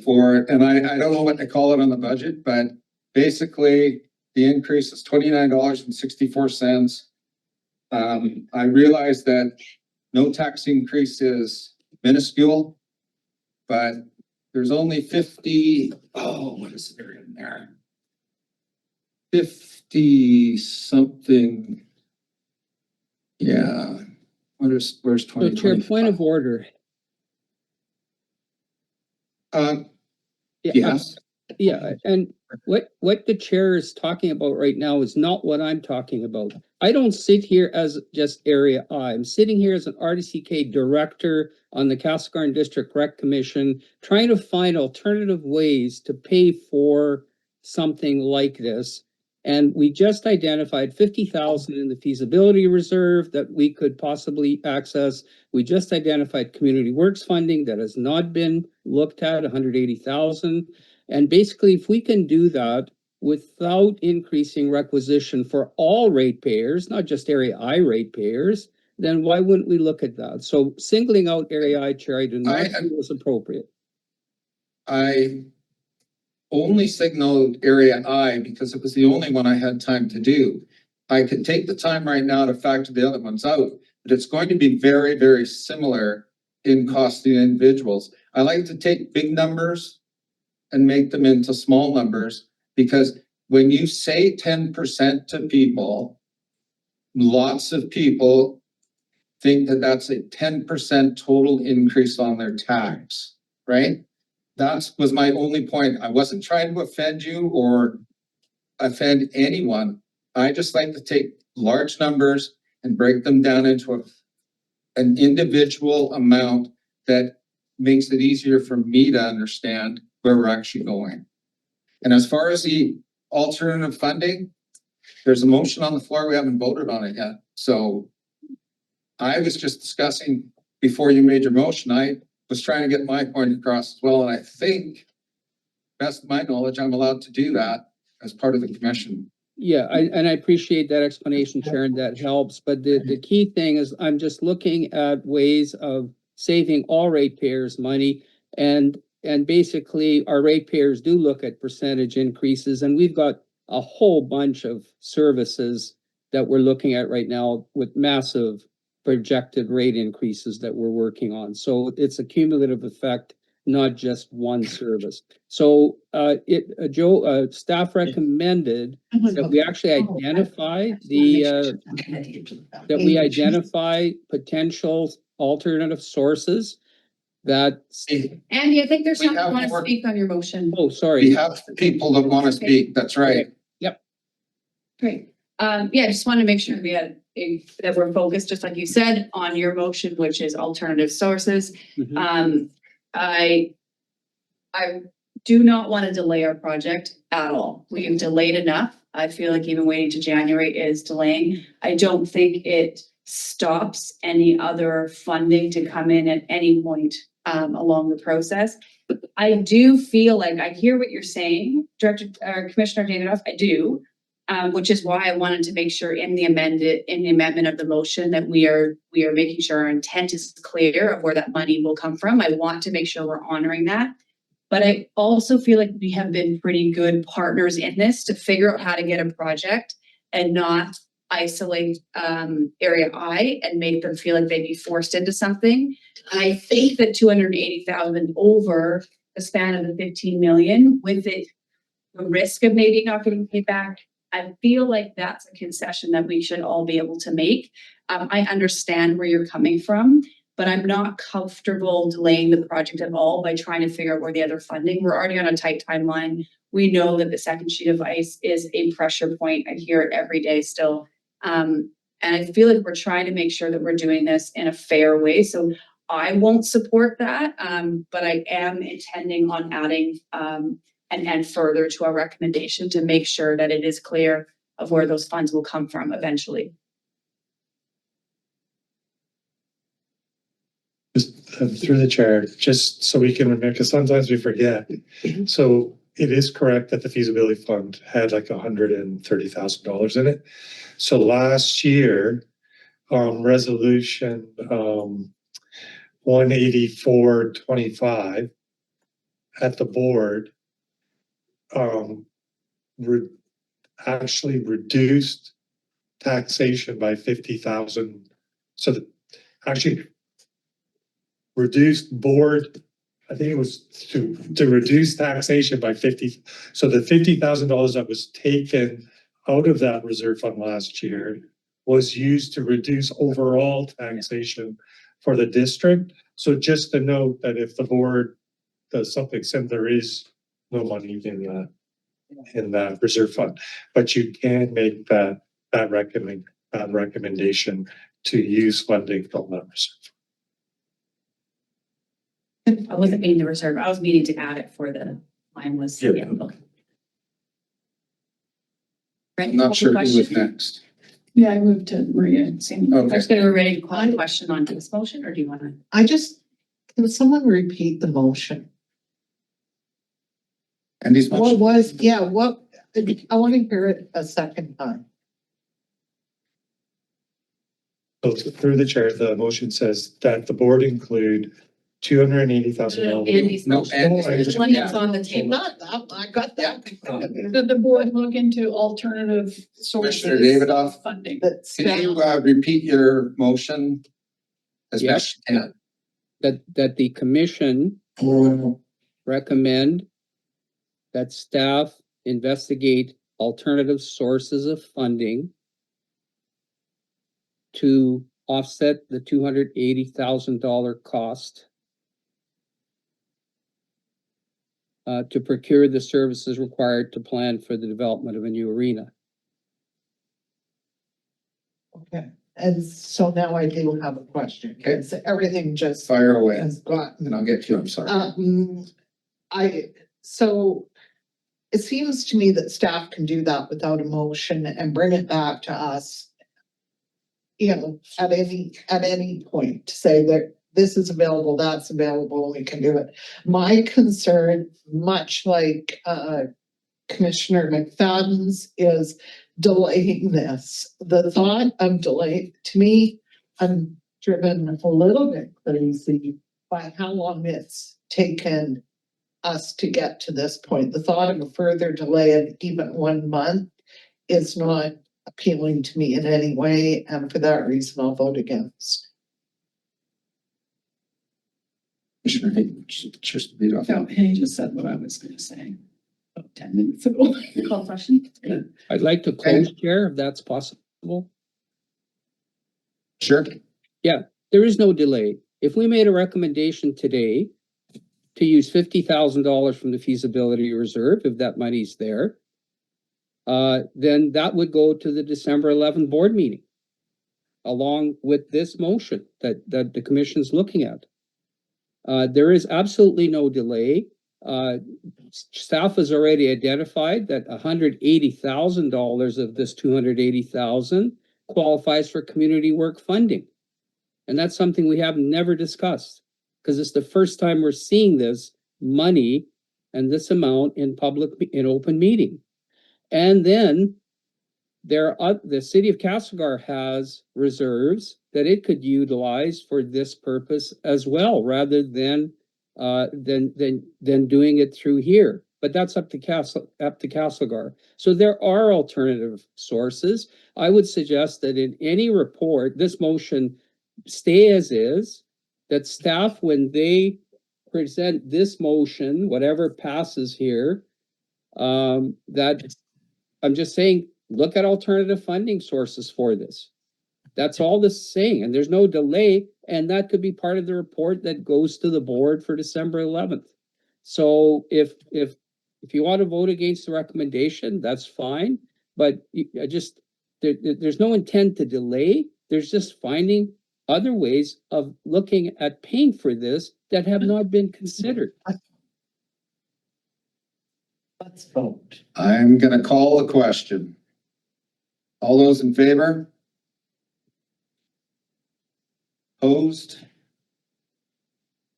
for, and I don't know what they call it on the budget, but basically the increase is $29.64. I realize that no tax increase is minuscule, but there's only 50, what is there in there? 50 something. Yeah. Where's So Chair, 2025? point of order. Yeah, Yes. Yeah, and what the chair is talking about right now is not what I'm talking about. I don't sit here as just area I. I'm sitting here as an RDCK director on the Castlegar District Rec Commission, trying to find alternative ways to pay for something like this. And we just identified 50,000 in the feasibility reserve that we could possibly access. We just identified community works funding that has not been looked at, 180,000. And basically, if we can do that without increasing requisition for all ratepayers, not just area I ratepayers, then why wouldn't we look at that? So singling out area I, Chair, I do not feel is appropriate. I only signaled area I because it was the only one I had time to do. I could take the time right now to factor the other ones out, but it's going to be very, very similar in cost to individuals. I like to take big numbers and make them into small numbers, because when you say 10% to people, lots of people think that that's a 10% total increase on their tax, right? That was my only point. I wasn't trying to offend you or offend anyone. I just like to take large numbers and break them down into an individual amount that makes it easier for me to understand where we're actually going. And as far as the alternative funding, there's a motion on the floor. We haven't voted on it yet. So I was just discussing before you made your motion. I was trying to get my point across as well. And I think, best of my knowledge, I'm allowed to do that as part of the commission. Yeah, and I appreciate that explanation, Chair, and that helps. But the key thing is I'm just looking at ways of saving all ratepayers money. And basically our ratepayers do look at percentage increases, and we've got a whole bunch of services that we're looking at right now with massive projected rate increases that we're working on. So it's a cumulative effect, not just one service. So Joe, staff recommended that we actually identify that we identify potential alternative sources that. Andy, I think there's We someone have who wants to more- speak on your motion. Oh, We sorry. have people that want to speak. That's right. Great. Yeah, I just want to make sure that we're focused, just like you said, on your motion, which is alternative sources. Mhm. I do not want to delay our project at all. We've delayed enough. I feel like even waiting to January is delaying. I don't think it stops any other funding to come in at any point along the process. I do feel like I hear what you're saying, Commissioner Davidoff, I do. Which is why I wanted to make sure in the amendment of the motion that we are making sure our intent is clear of where that money will come from. I want to make sure we're honoring that. But I also feel like we have been pretty good partners in this to figure out how to get a project and not isolate area I and make them feel like they'd be forced into something. I think that 280,000 over the span of the 15 million with it the risk of maybe not getting paid back. I feel like that's a concession that we should all be able to make. I understand where you're coming from, but I'm not comfortable delaying the project at all by trying to figure out where the other funding. We're already on a tight timeline. We know that the second sheet of ice is a pressure point. I hear it every day still. And I feel like we're trying to make sure that we're doing this in a fair way. So I won't support that, but I am intending on adding and further to our recommendation to make sure that it is clear of where those funds will come from eventually. Just through the chair, just so we can remember, because sometimes we forget. So it is correct that the feasibility fund had like $130,000 in it. So last year, resolution 18425 at the board actually reduced taxation by 50,000. So that actually reduced board, I think it was to reduce taxation by 50. So the $50,000 that was taken out of that reserve fund last year was used to reduce overall taxation for the district. So just to note that if the board does something similar, there is no money in that reserve fund, but you can make that recommendation to use funding from that reserve. I wasn't meaning the reserve. I was meaning to add it for the line was. Yeah. Okay. I'm not sure who was next. Yeah, I moved to Maria. I was gonna ready to call a question on this motion, or do you want to? Can someone repeat the motion? And these What was, I want to hear it a second time. So through the chair, the motion says that the board include $280,000. Andy's No, motion. Andy's The one that's on the table. Not that, I got that. Did the board look into alternative sources? Commissioner Davidoff? of Funding. That's Can you repeat your motion? As Yeah. best you can. That the commission recommend that staff investigate alternative sources of funding to offset the $280,000 cost to procure the services required to plan for the development of a new arena. Okay, and so now I do have a question, because everything just Fire away, has gotten. and I'll get to you, I'm sorry. So it seems to me that staff can do that without a motion and bring it back to us. At any point to say that this is available, that's available, we can do it. My concern, much like Commissioner McFadden's, is delaying this. The thought of delay, to me, I'm driven a little bit crazy by how long it's taken us to get to this point. The thought of a further delay of even 1 month is not appealing to me in any way, and for that reason, I'll vote against. Commissioner, just lead off. No, he just said what I was gonna say about 10 minutes ago. Call question? I'd like to close, Chair, if that's possible. Sure. There is no delay. If we made a recommendation today to use $50,000 from the feasibility reserve, if that money's there, then that would go to the December 11 board meeting, along with this motion that the commission's looking at. There is absolutely no delay. Staff has already identified that $180,000 of this $280,000 qualifies for community work funding. And that's something we have never discussed, because it's the first time we're seeing this money and this amount in open meeting. And then the city of Castlegar has reserves that it could utilize for this purpose as well, rather than doing it through here. But that's up to Castlegar. So there are alternative sources. I would suggest that in any report, this motion stay as is, that staff, when they present this motion, whatever passes here, That, I'm just saying, look at alternative funding sources for this. That's all this is saying, and there's no delay, and that could be part of the report that goes to the board for December 11th. So if you want to vote against the recommendation, that's fine, but there's no intent to delay. There's just finding other ways of looking at paying for this that have not been considered. Let's vote. I'm gonna call the question. All those in favor? Opposed?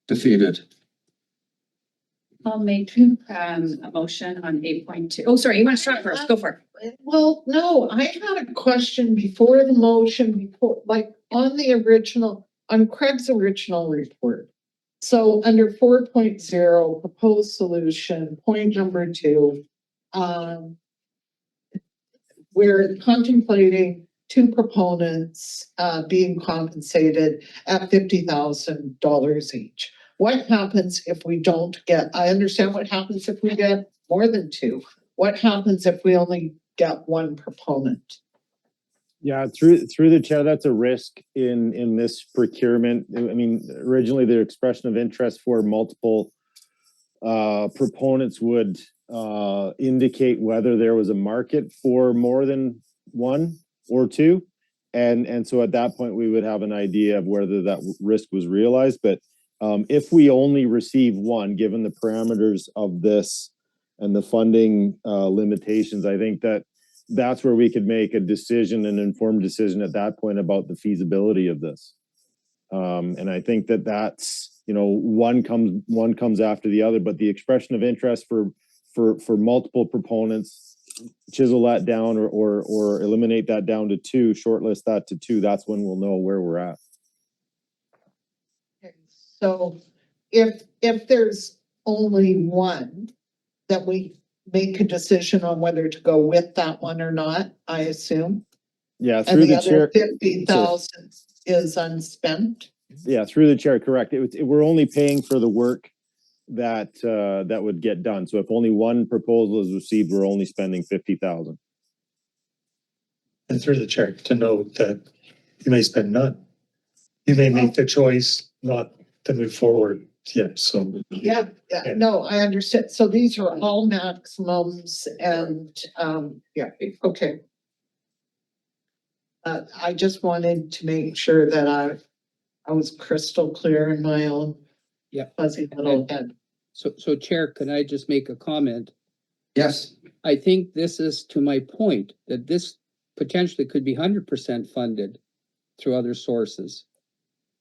Defeated. I'll make a motion on 8.2. Oh, sorry, you want to start first? Go for it. Well, no, I had a question before the motion, before, like, on the original, on Craig's original report. So under 4.0, proposed solution, point number 2, we're contemplating 2 proponents being compensated at $50,000 each. What happens if we don't get, I understand what happens if we get more than 2. What happens if we only get 1 proponent? Yeah, through the chair, that's a risk in this procurement. I mean, originally the expression of interest for multiple proponents would indicate whether there was a market for more than 1 or 2. And so at that point, we would have an idea of whether that risk was realized. But if we only receive 1, given the parameters of this and the funding limitations, I think that's where we could make a decision, an informed decision at that point about the feasibility of this. And I think that's, you know, one comes after the other, but the expression of interest for multiple proponents, chisel that down or eliminate that down to 2, shortlist that to 2, that's when we'll know where we're at. So if there's only 1, that we make a decision on whether to go with that one or not, I assume. Yeah, And through the the other chair. 50,000 is unspent. Yeah, through the chair, correct. We're only paying for the work that would get done. So if only 1 proposal is received, we're only spending 50,000. And through the chair to note that you may spend none. You may make the choice not to move forward yet, so. Yeah, no, I understand. So these are all maximums and, yeah, okay. I just wanted to make sure that I was crystal clear in my own fuzzy little head. So Chair, can I just make a comment? Yes. I think this is to my point, that this potentially could be 100% funded through other sources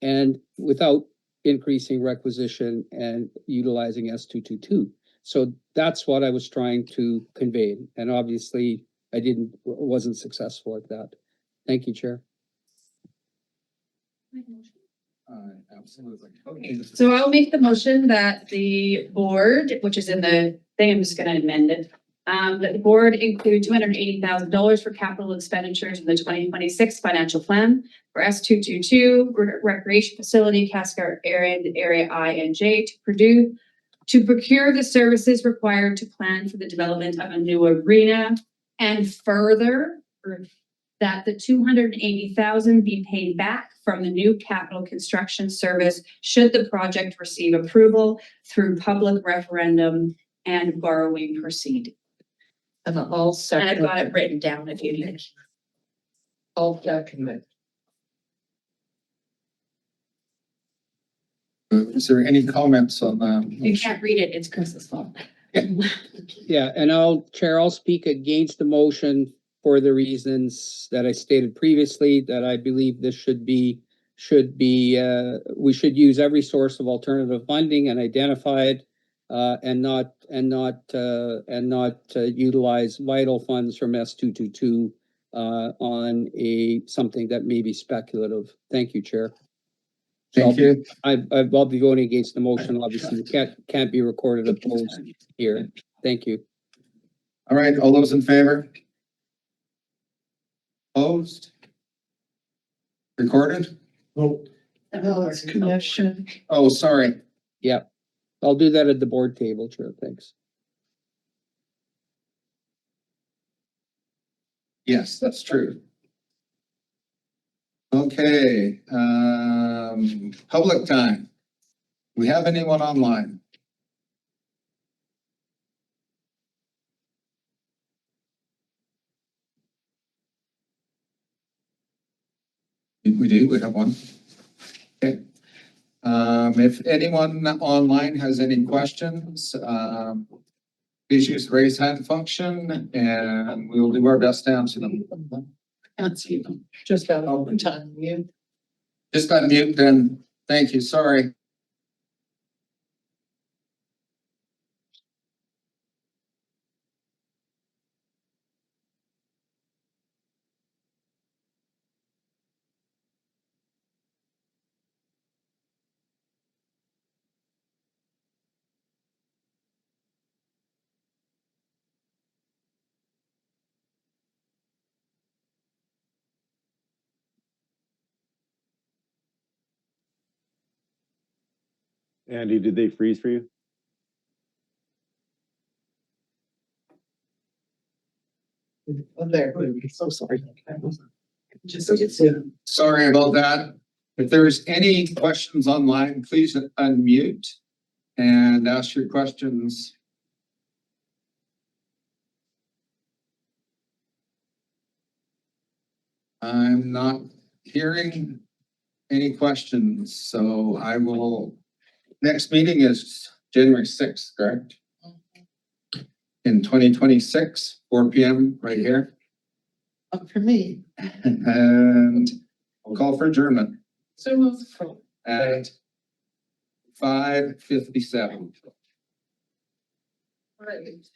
and without increasing requisition and utilizing S222. So that's what I was trying to convey. And obviously I wasn't successful at that. Thank you, Chair. Absolutely. Okay, so I'll make the motion that the board, which is in the thing, I'm just gonna amend it. That the board include $280,000 for capital expenditures in the 2026 financial plan for S222 recreation facility, Castlegar area I and J to procure the services required to plan for the development of a new arena, and further that the $280,000 be paid back from the new capital construction service should the project receive approval through public referendum and borrowing proceed. And I'll And second. I've got it written down if you need. I'll second it. Is there any comments on that? You can't read it, it's Chris's fault. Yeah, and Chair, I'll speak against the motion for the reasons that I stated previously, that I believe this we should use every source of alternative funding and identify it, and not utilize vital funds from S222 on something that may be speculative. Thank you, Chair. Thank you. I'll be voting against the motion. Obviously, we can't be recorded opposed here. Thank you. All right, all those in favor? Opposed? Recorded? No, it's commission. Oh, sorry. Yeah, I'll do that at the board table, Chair. Thanks. Yes, that's true. Okay, public time. We have anyone online? We do, we have one. Okay. If anyone online has any questions, please use the raise hand function and we will do our best to answer them. Can't see them, just out all the time, you. Just unmute then. Thank you, sorry. Andy, did they freeze for you? Oh, there, so sorry. Just Sorry about that. If there's any questions online, please unmute and ask your questions. I'm not hearing any questions, so I will, next meeting is January 6th, correct? In 2026, 4 p.m. right here. Up for me. And I'll call for adjournment So moved. at 5:57. Right.